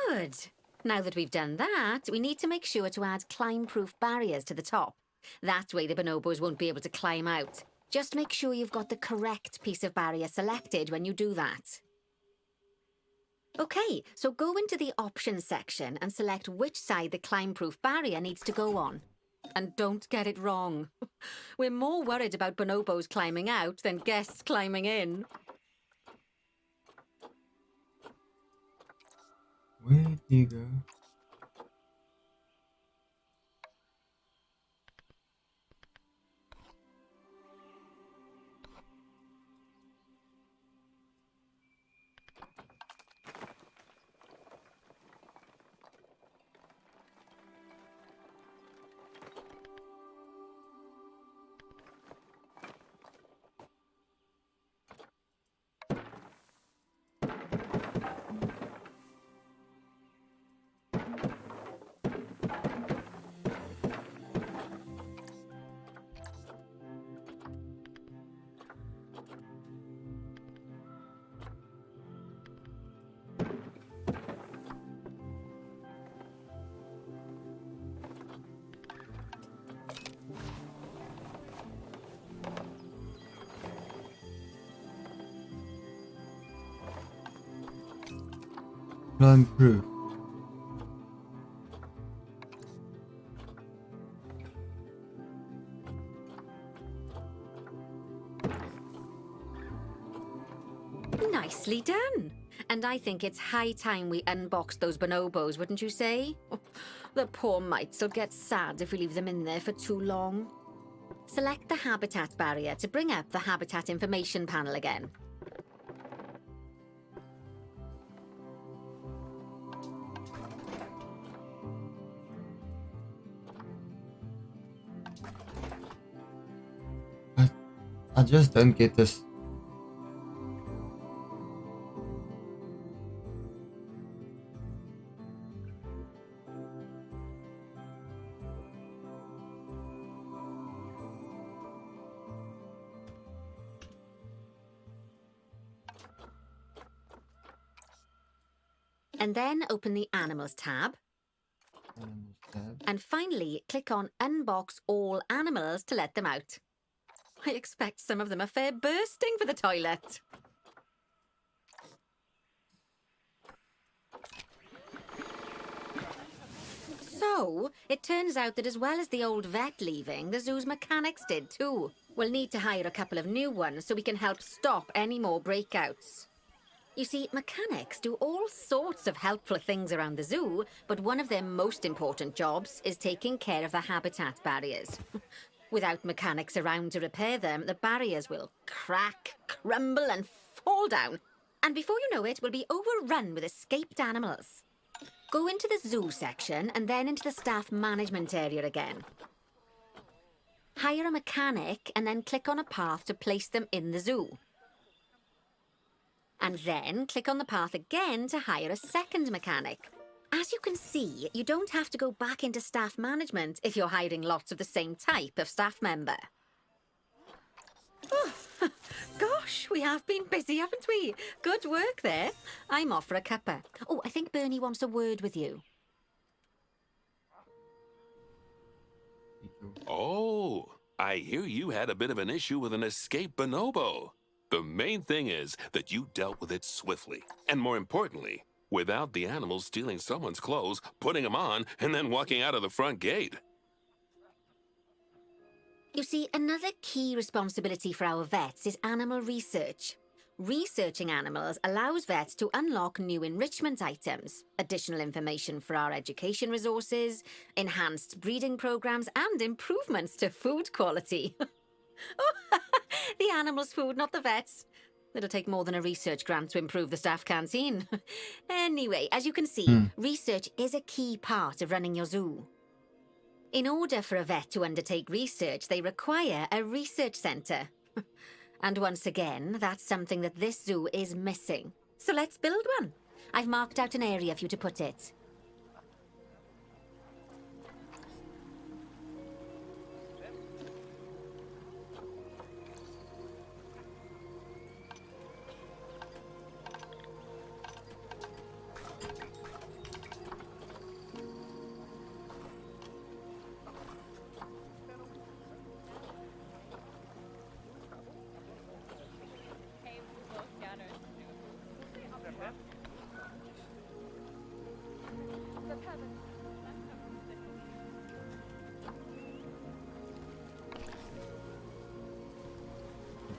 Good. Now that we've done that, we need to make sure to add climb-proof barriers to the top. That way the bonobos won't be able to climb out. Just make sure you've got the correct piece of barrier selected when you do that. Okay, so go into the options section and select which side the climb-proof barrier needs to go on. And don't get it wrong. We're more worried about bonobos climbing out than guests climbing in. Where'd you go? Climb proof. Nicely done. And I think it's high time we unbox those bonobos, wouldn't you say? The poor mites will get sad if we leave them in there for too long. Select the habitat barrier to bring up the habitat information panel again. I just don't get this. And then open the Animals tab. And finally, click on Unbox All Animals to let them out. I expect some of them are fair bursting for the toilet. So, it turns out that as well as the old vet leaving, the zoo's mechanics did too. We'll need to hire a couple of new ones so we can help stop any more breakouts. You see, mechanics do all sorts of helpful things around the zoo, but one of their most important jobs is taking care of the habitat barriers. Without mechanics around to repair them, the barriers will crack, crumble and fall down. And before you know it, we'll be overrun with escaped animals. Go into the zoo section and then into the staff management area again. Hire a mechanic and then click on a path to place them in the zoo. And then click on the path again to hire a second mechanic. As you can see, you don't have to go back into staff management if you're hiring lots of the same type of staff member. Oh, gosh, we have been busy, haven't we? Good work there. I'm off for a cuppa. Oh, I think Bernie wants a word with you. Oh, I hear you had a bit of an issue with an escaped bonobo. The main thing is that you dealt with it swiftly, and more importantly, without the animals stealing someone's clothes, putting them on, and then walking out of the front gate. You see, another key responsibility for our vets is animal research. Researching animals allows vets to unlock new enrichment items, additional information for our education resources, enhanced breeding programs, and improvements to food quality. Oh, the animals' food, not the vets. It'll take more than a research grant to improve the staff canteen. Anyway, as you can see, research is a key part of running your zoo. In order for a vet to undertake research, they require a research centre. And once again, that's something that this zoo is missing. So let's build one. I've marked out an area for you to put it.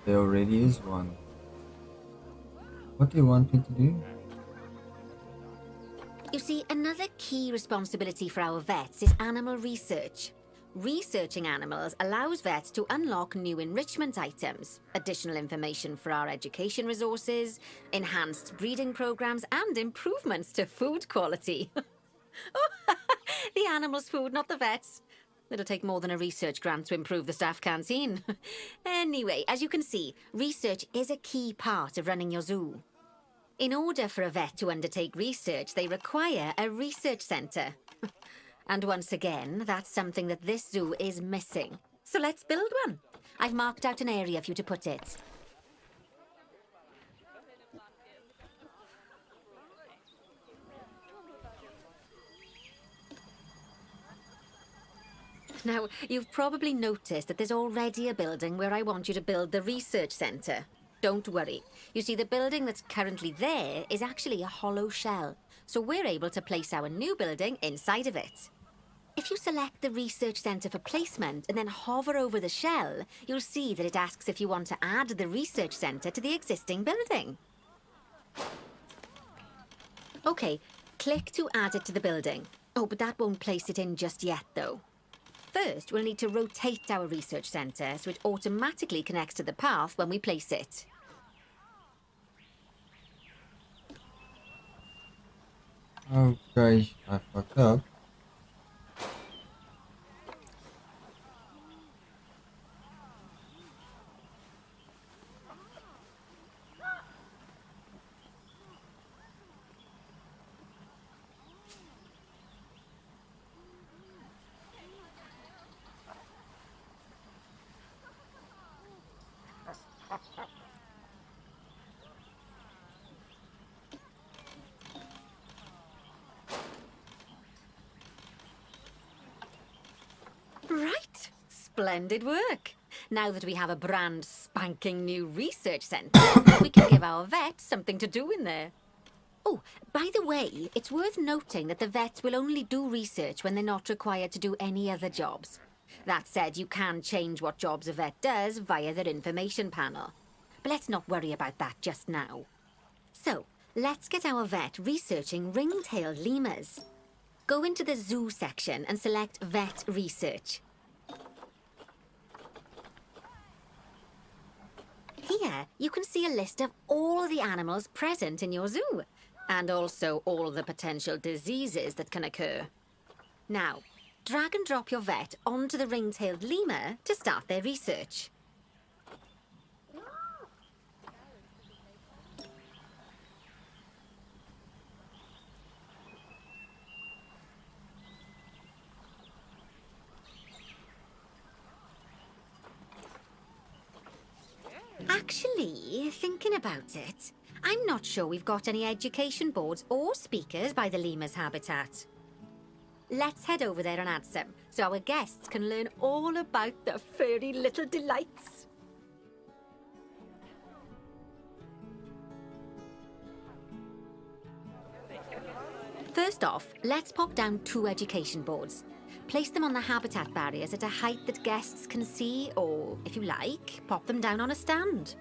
There already is one. What do you want me to do? You see, another key responsibility for our vets is animal research. Researching animals allows vets to unlock new enrichment items, additional information for our education resources, enhanced breeding programs, and improvements to food quality. Oh, the animals' food, not the vets. It'll take more than a research grant to improve the staff canteen. Anyway, as you can see, research is a key part of running your zoo. In order for a vet to undertake research, they require a research centre. And once again, that's something that this zoo is missing. So let's build one. I've marked out an area for you to put it. Now, you've probably noticed that there's already a building where I want you to build the research centre. Don't worry. You see, the building that's currently there is actually a hollow shell, so we're able to place our new building inside of it. If you select the research centre for placement and then hover over the shell, you'll see that it asks if you want to add the research centre to the existing building. Okay, click to add it to the building. Oh, but that won't place it in just yet, though. First, we'll need to rotate our research centre so it automatically connects to the path when we place it. Okay, I fucked up. Right. Splendid work. Now that we have a brand spanking new research centre, we can give our vets something to do in there. Oh, by the way, it's worth noting that the vets will only do research when they're not required to do any other jobs. That said, you can change what jobs a vet does via their information panel. But let's not worry about that just now. So, let's get our vet researching ring-tailed lemurs. Go into the zoo section and select Vet Research. Here, you can see a list of all the animals present in your zoo, and also all the potential diseases that can occur. Now, drag and drop your vet onto the ring-tailed lemur to start their research. Actually, thinking about it, I'm not sure we've got any education boards or speakers by the lemur's habitat. Let's head over there and add some, so our guests can learn all about the furry little delights. First off, let's pop down 2 education boards. Place them on the habitat barriers at a height that guests can see, or, if you like, pop them down on a stand.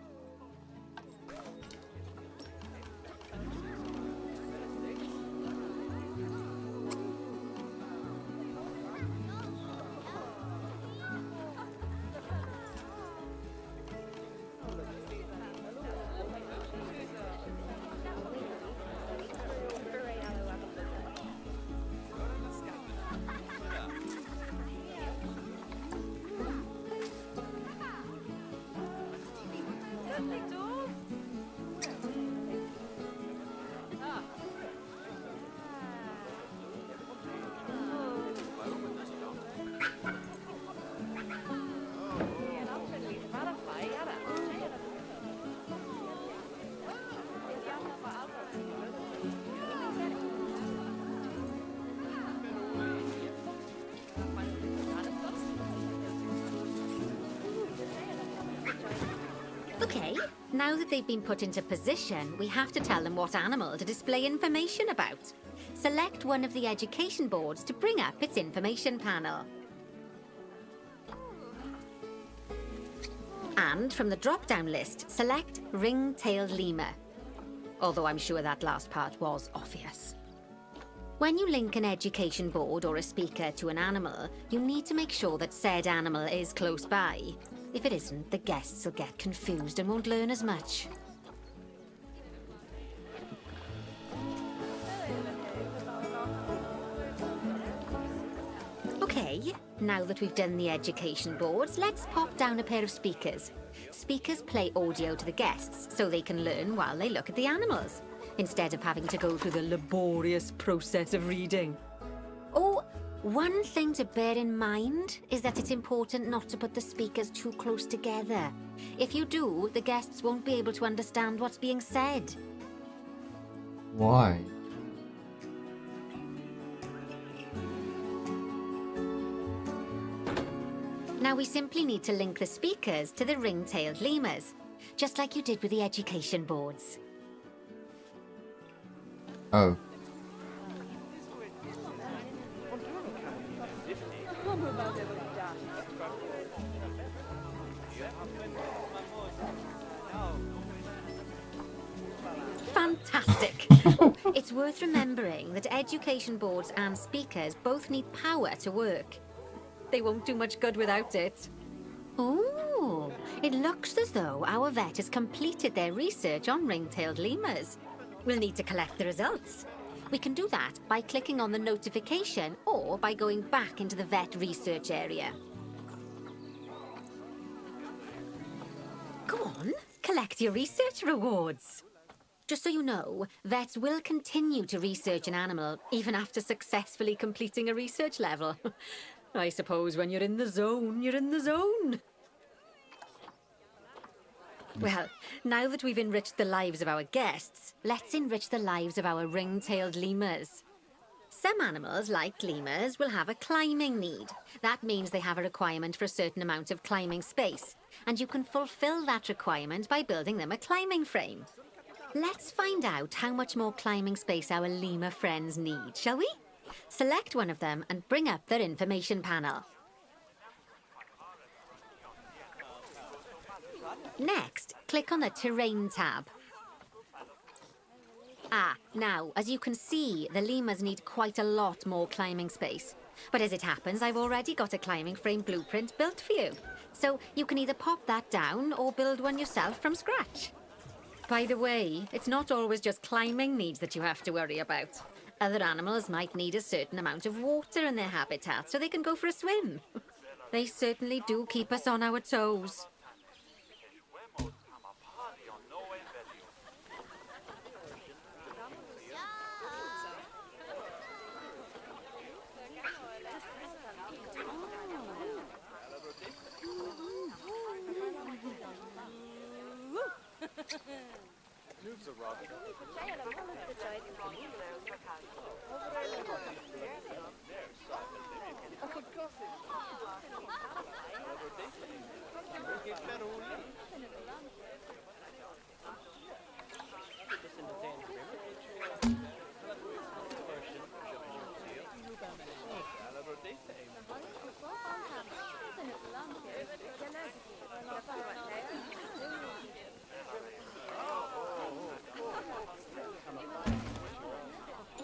Okay, now that they've been put into position, we have to tell them what animal to display information about. Select one of the education boards to bring up its information panel. And from the drop-down list, select ring-tailed lemur. Although I'm sure that last part was obvious. When you link an education board or a speaker to an animal, you need to make sure that said animal is close by. If it isn't, the guests will get confused and won't learn as much. Okay, now that we've done the education boards, let's pop down a pair of speakers. Speakers play audio to the guests so they can learn while they look at the animals, instead of having to go through the laborious process of reading. Oh, one thing to bear in mind is that it's important not to put the speakers too close together. If you do, the guests won't be able to understand what's being said. Why? Now we simply need to link the speakers to the ring-tailed lemurs, just like you did with the education boards. Oh. Fantastic! It's worth remembering that education boards and speakers both need power to work. They won't do much good without it. Oh, it looks as though our vet has completed their research on ring-tailed lemurs. We'll need to collect the results. We can do that by clicking on the notification or by going back into the vet research area. Go on, collect your research rewards. Just so you know, vets will continue to research an animal even after successfully completing a research level. I suppose when you're in the zone, you're in the zone. Well, now that we've enriched the lives of our guests, let's enrich the lives of our ring-tailed lemurs. Some animals, like lemurs, will have a climbing need. That means they have a requirement for a certain amount of climbing space, and you can fulfill that requirement by building them a climbing frame. Let's find out how much more climbing space our lemur friends need, shall we? Select one of them and bring up their information panel. Next, click on the Terrain tab. Now, as you can see, the lemurs need quite a lot more climbing space. But as it happens, I've already got a climbing frame blueprint built for you. So you can either pop that down or build one yourself from scratch. By the way, it's not always just climbing needs that you have to worry about. Other animals might need a certain amount of water in their habitat so they can go for a swim. They certainly do keep us on our toes.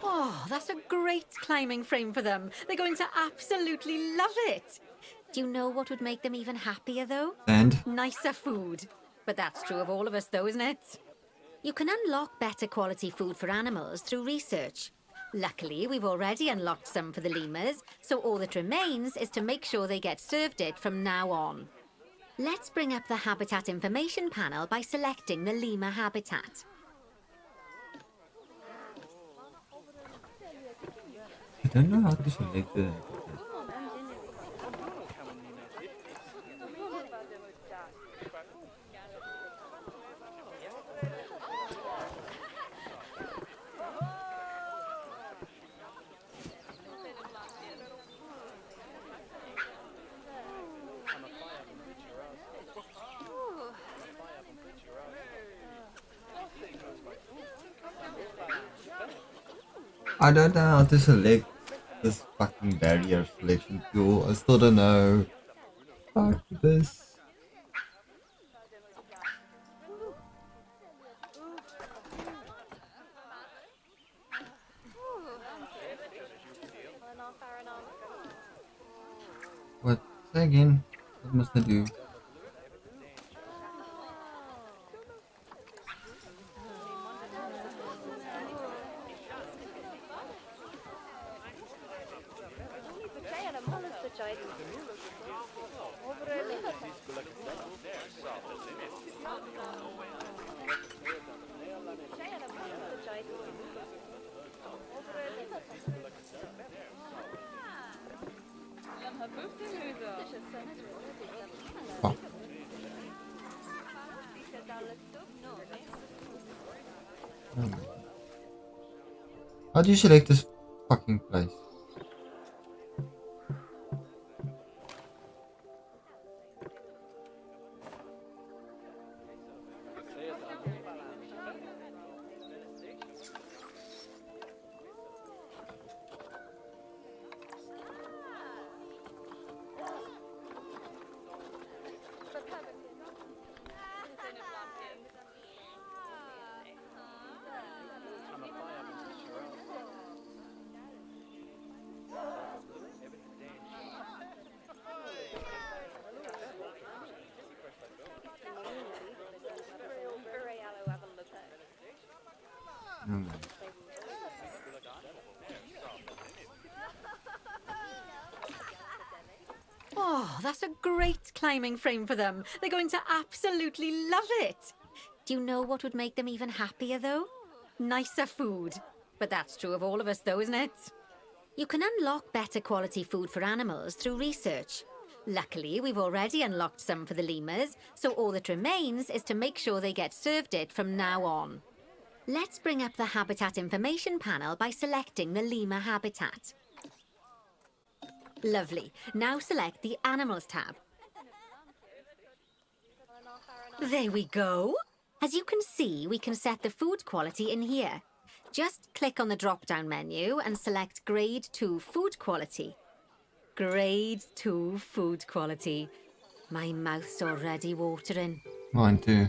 Oh, that's a great climbing frame for them. They're going to absolutely love it. Do you know what would make them even happier, though? And? Nicer food. But that's true of all of us, though, isn't it? You can unlock better quality food for animals through research. Luckily, we've already unlocked some for the lemurs, so all that remains is to make sure they get served it from now on. Let's bring up the Habitat Information panel by selecting the lemur habitat. I don't know how to select the. I don't know how to select this fucking barrier selection tool. I still don't know. Fuck this. What? Say again. What must I do? Fuck. Oh. How do you select this fucking place? Oh. Oh, that's a great climbing frame for them. They're going to absolutely love it. Do you know what would make them even happier, though? Nicer food. But that's true of all of us, though, isn't it? You can unlock better quality food for animals through research. Luckily, we've already unlocked some for the lemurs, so all that remains is to make sure they get served it from now on. Let's bring up the Habitat Information panel by selecting the lemur habitat. Lovely. Now select the Animals tab. There we go. As you can see, we can set the food quality in here. Just click on the drop-down menu and select Grade 2 Food Quality. Grade 2 Food Quality. My mouth's already watering. Mine too.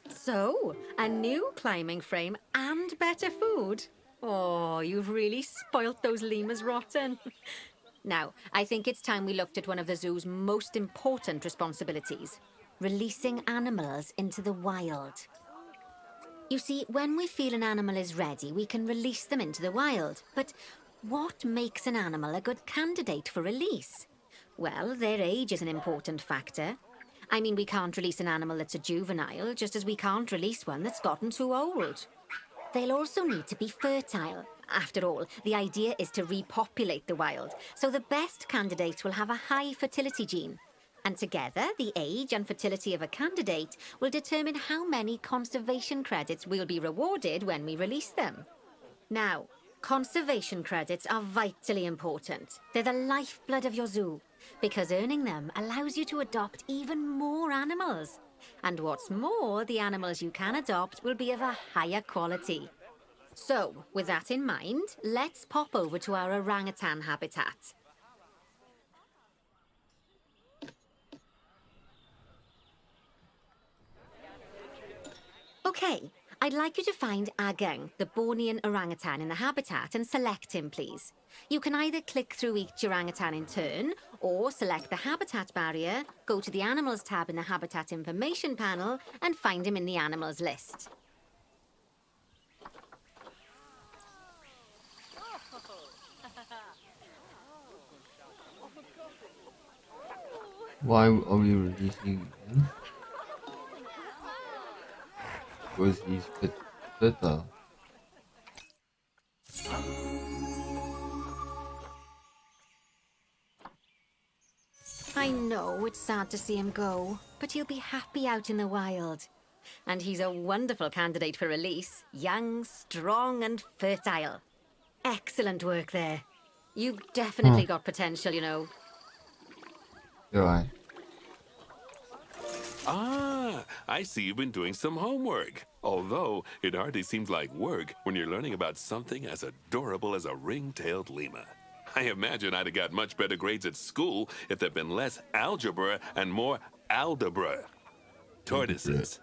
So, a new climbing frame and better food. Oh, you've really spoilt those lemurs rotten. Now, I think it's time we looked at one of the zoo's most important responsibilities. Releasing animals into the wild. You see, when we feel an animal is ready, we can release them into the wild. But what makes an animal a good candidate for release? Well, their age is an important factor. I mean, we can't release an animal that's a juvenile, just as we can't release one that's gotten too old. They'll also need to be fertile. After all, the idea is to repopulate the wild, so the best candidates will have a high fertility gene. And together, the age and fertility of a candidate will determine how many conservation credits we'll be rewarded when we release them. Now, conservation credits are vitally important. They're the lifeblood of your zoo, because earning them allows you to adopt even more animals. And what's more, the animals you can adopt will be of a higher quality. So, with that in mind, let's pop over to our orangutan habitat. Okay, I'd like you to find Agang, the Bornean orangutan in the habitat, and select him, please. You can either click through each orangutan in turn, or select the habitat barrier, go to the Animals tab in the Habitat Information panel, and find him in the Animals list. Why are we releasing him? Because he's better. I know it's sad to see him go, but he'll be happy out in the wild. And he's a wonderful candidate for release. Young, strong, and fertile. Excellent work there. You've definitely got potential, you know. You're right. Ah, I see you've been doing some homework. Although, it hardly seems like work when you're learning about something as adorable as a ring-tailed lemur. I imagine I'd have got much better grades at school if there'd been less algebra and more aldebra. Tortoises.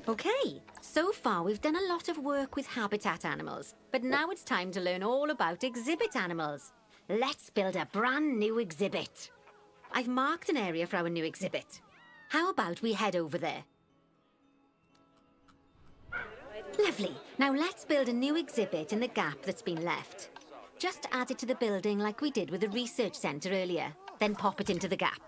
Okay, so far we've done a lot of work with habitat animals, but now it's time to learn all about exhibit animals. Let's build a brand new exhibit. I've marked an area for our new exhibit. How about we head over there? Lovely. Now let's build a new exhibit in the gap that's been left. Just add it to the building like we did with the research centre earlier, then pop it into the gap.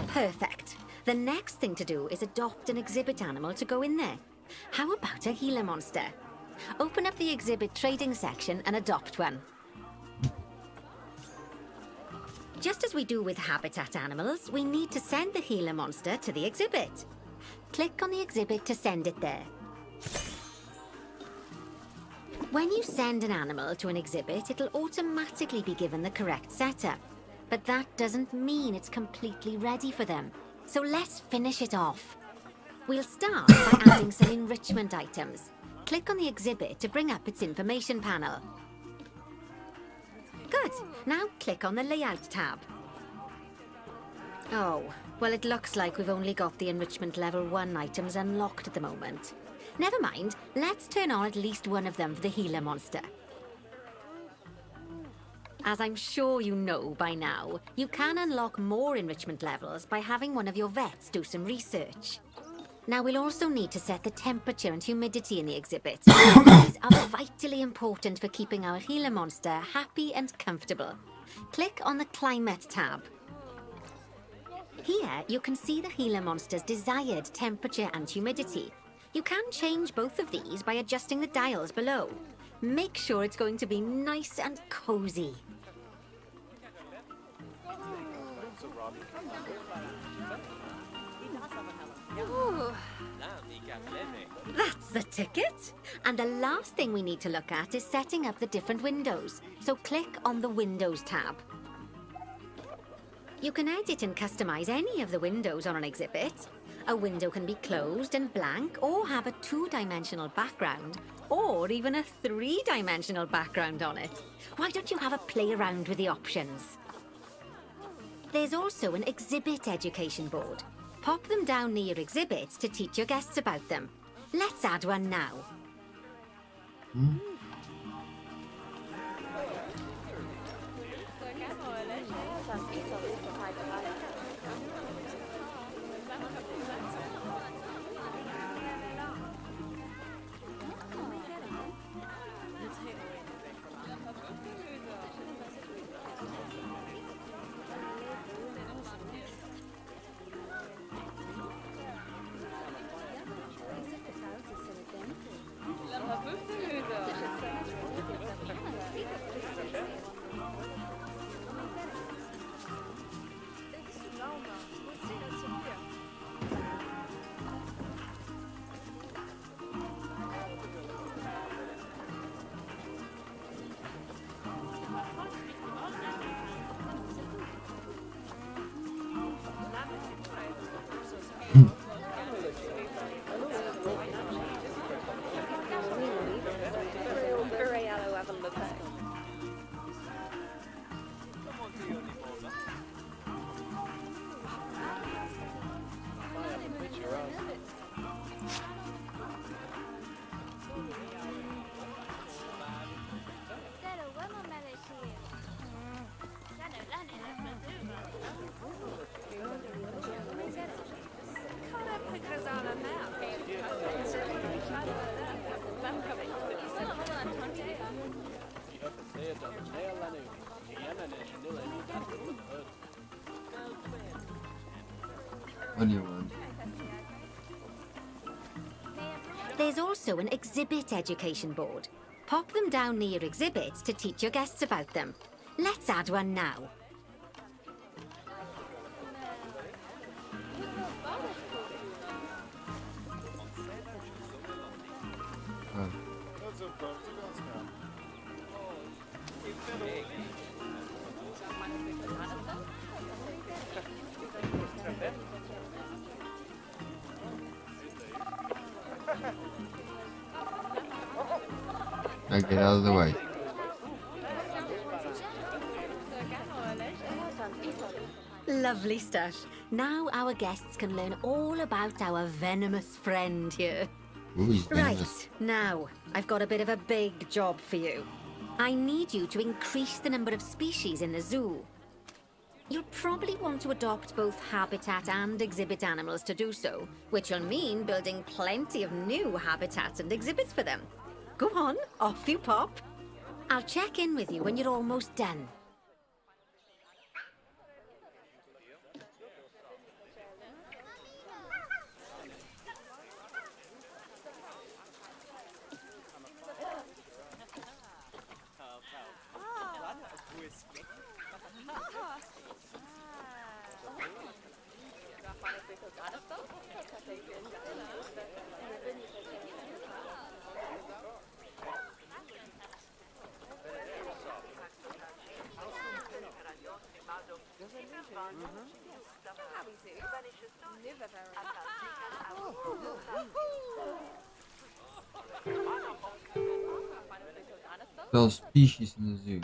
Perfect. The next thing to do is adopt an exhibit animal to go in there. How about a Gila monster? Open up the exhibit trading section and adopt one. Just as we do with habitat animals, we need to send the Gila monster to the exhibit. Click on the exhibit to send it there. When you send an animal to an exhibit, it'll automatically be given the correct setup. But that doesn't mean it's completely ready for them. So let's finish it off. We'll start by adding some enrichment items. Click on the exhibit to bring up its information panel. Good. Now click on the Layout tab. Oh, well, it looks like we've only got the enrichment level 1 items unlocked at the moment. Never mind, let's turn on at least one of them for the Gila monster. As I'm sure you know by now, you can unlock more enrichment levels by having one of your vets do some research. Now we'll also need to set the temperature and humidity in the exhibit. These are vitally important for keeping our Gila monster happy and comfortable. Click on the Climate tab. Here you can see the Gila monster's desired temperature and humidity. You can change both of these by adjusting the dials below. Make sure it's going to be nice and cozy. Ooh. That's the ticket. And the last thing we need to look at is setting up the different windows. So click on the Windows tab. You can edit and customize any of the windows on an exhibit. A window can be closed and blank, or have a 2-dimensional background, or even a 3-dimensional background on it. Why don't you have a play around with the options? There's also an exhibit education board. Pop them down near your exhibits to teach your guests about them. Let's add one now. A new one. There's also an exhibit education board. Pop them down near your exhibits to teach your guests about them. Let's add one now. Oh. Now get out of the way. Lovely stuff. Now our guests can learn all about our venomous friend here. Ooh, he's venomous. Right, now, I've got a bit of a big job for you. I need you to increase the number of species in the zoo. You'll probably want to adopt both habitat and exhibit animals to do so, which will mean building plenty of new habitats and exhibits for them. Go on, off you pop. I'll check in with you when you're almost done. Well, species in the zoo.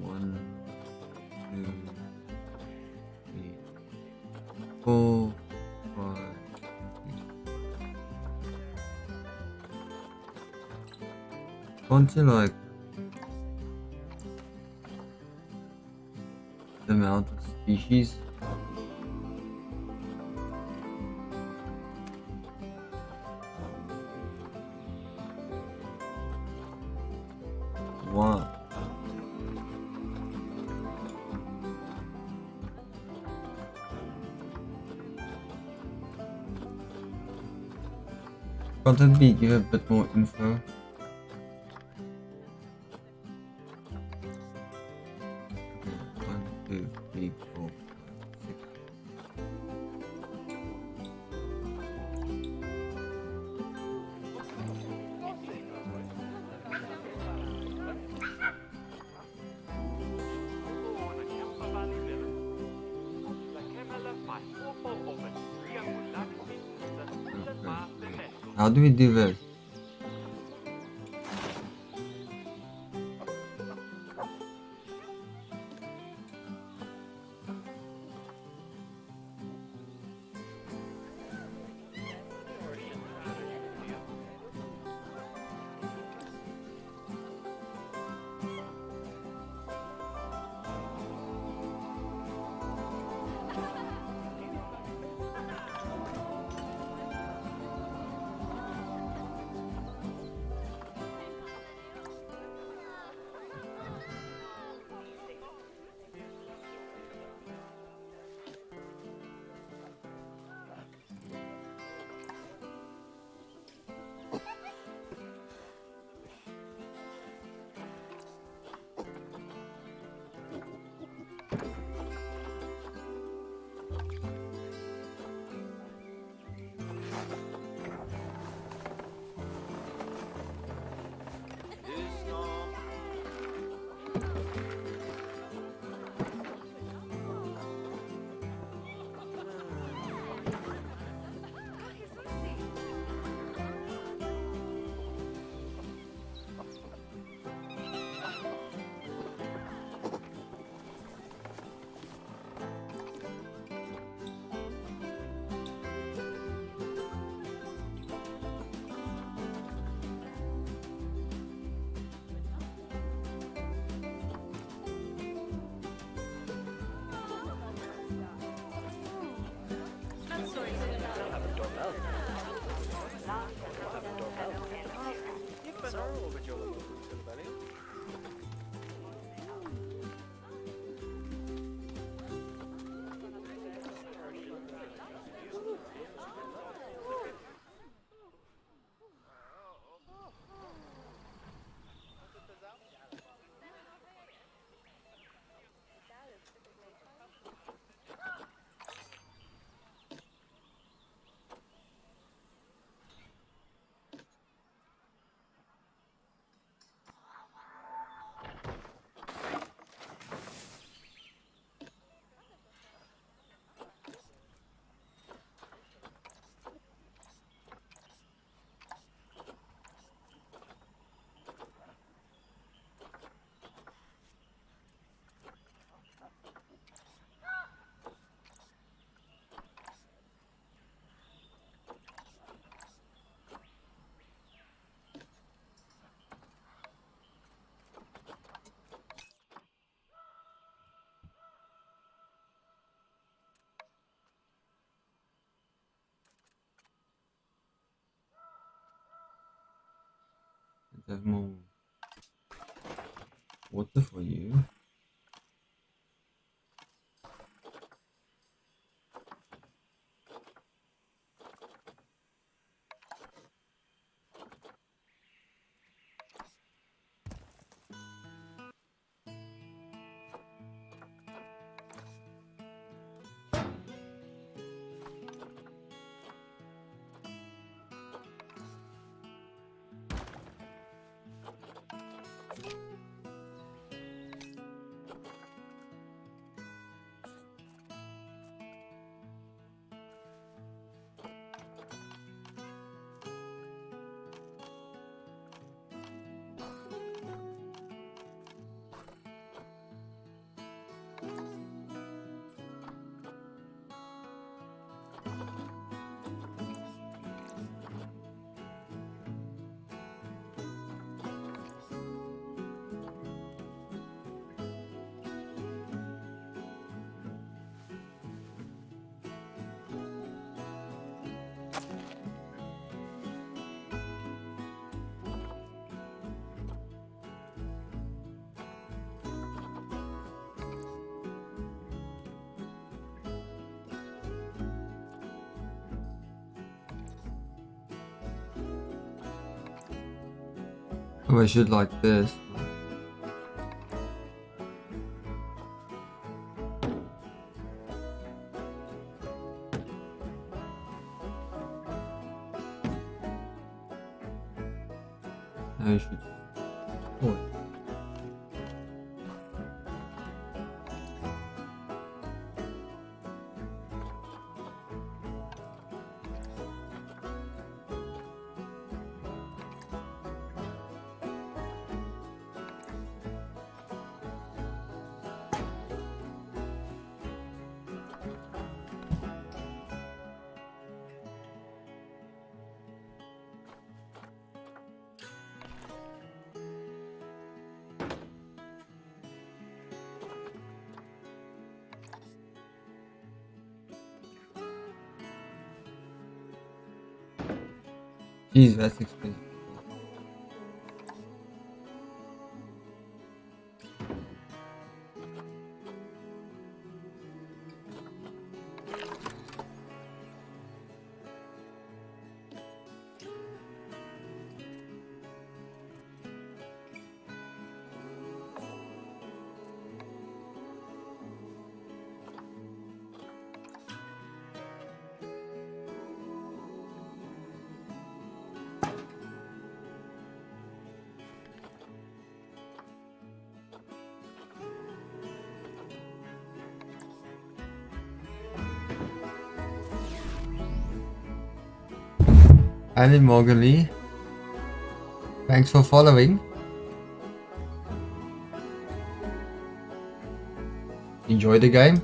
One, two, three, 4, 5, 6. Want to like the amount of species? One. Can't it be give a bit more info? Okay, 1, 2, 3, 4, 5, 6. How do we do this? There's more water for you. Oh, I should like this. I should. Oh. Jeez, that's expensive. Ali Morgan, thanks for following. Enjoy the game.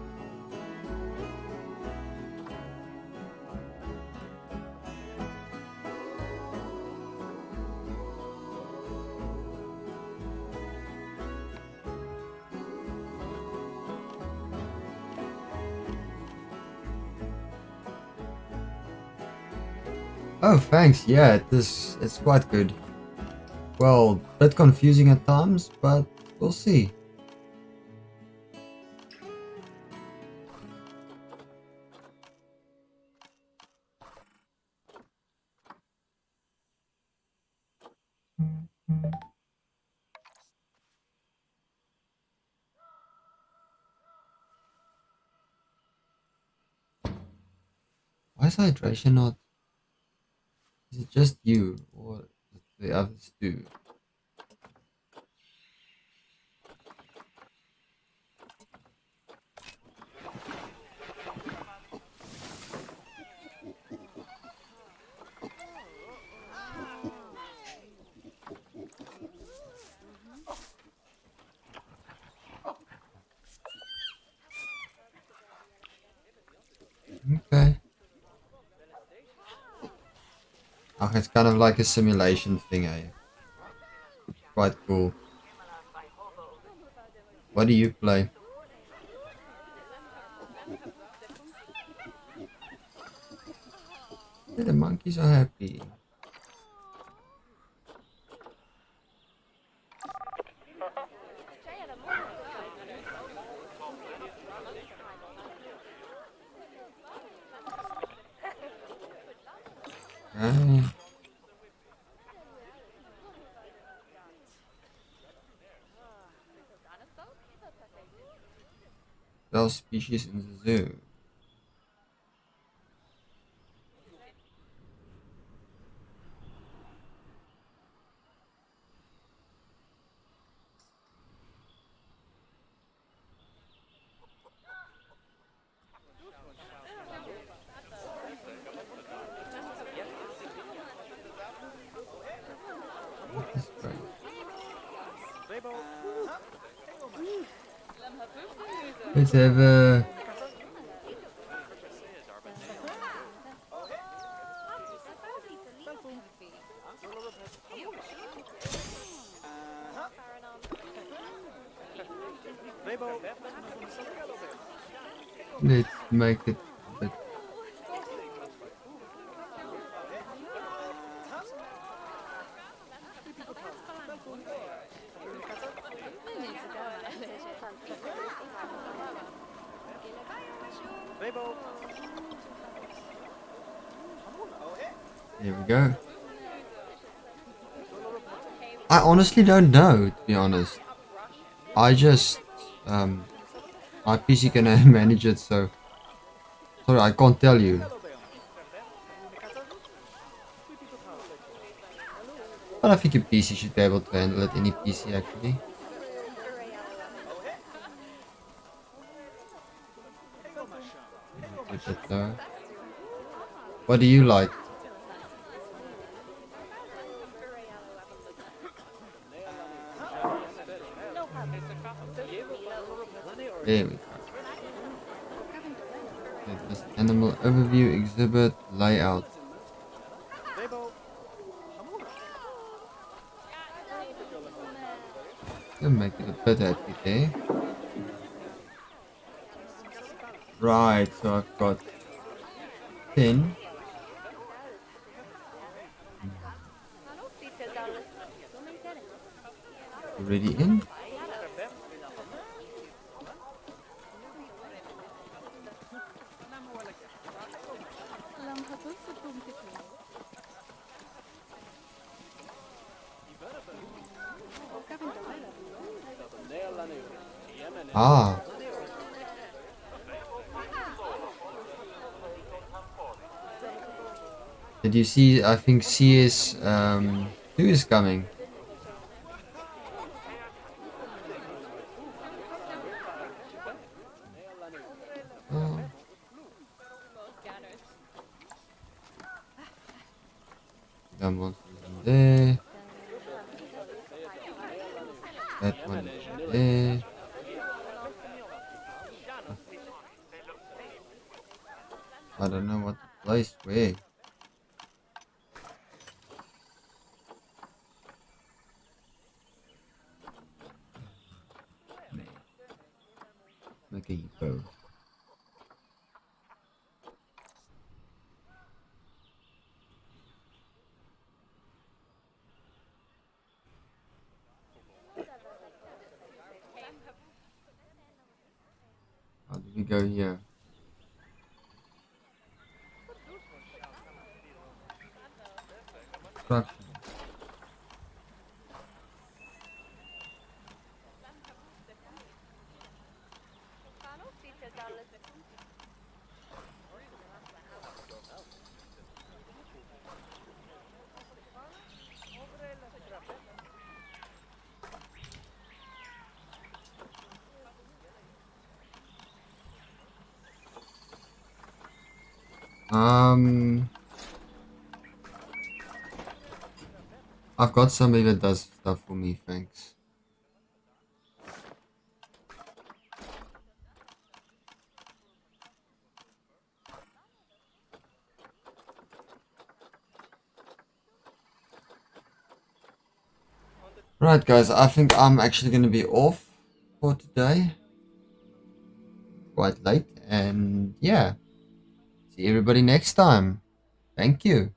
Oh, thanks. Yeah, it's quite good. Well, bit confusing at times, but we'll see. Why is hydration not? Is it just you, or the others too? Okay. Oh, it's kind of like a simulation thing, eh? Quite cool. What do you play? Yeah, the monkeys are happy. Right. Those species in the zoo. That's great. Let's have a. Let's make it a bit. Here we go. I honestly don't know, to be honest. I just my PC can manage it, so sorry, I can't tell you. But I think your PC should be able to handle it. Any PC actually. Keep it low. What do you like? There we go. Okay, this animal overview, exhibit, layout. Gonna make it a bit happy there. Right, so I've got 10. Already in? Ah. Did you see? I think CS 2 is coming. Oh. That one is in there. That one is in there. I don't know what to place where. Make a hippo. We go here. Construction. I've got somebody that does stuff for me, thanks. Right, guys, I think I'm actually going to be off for today. Quite late, and yeah. See everybody next time. Thank you.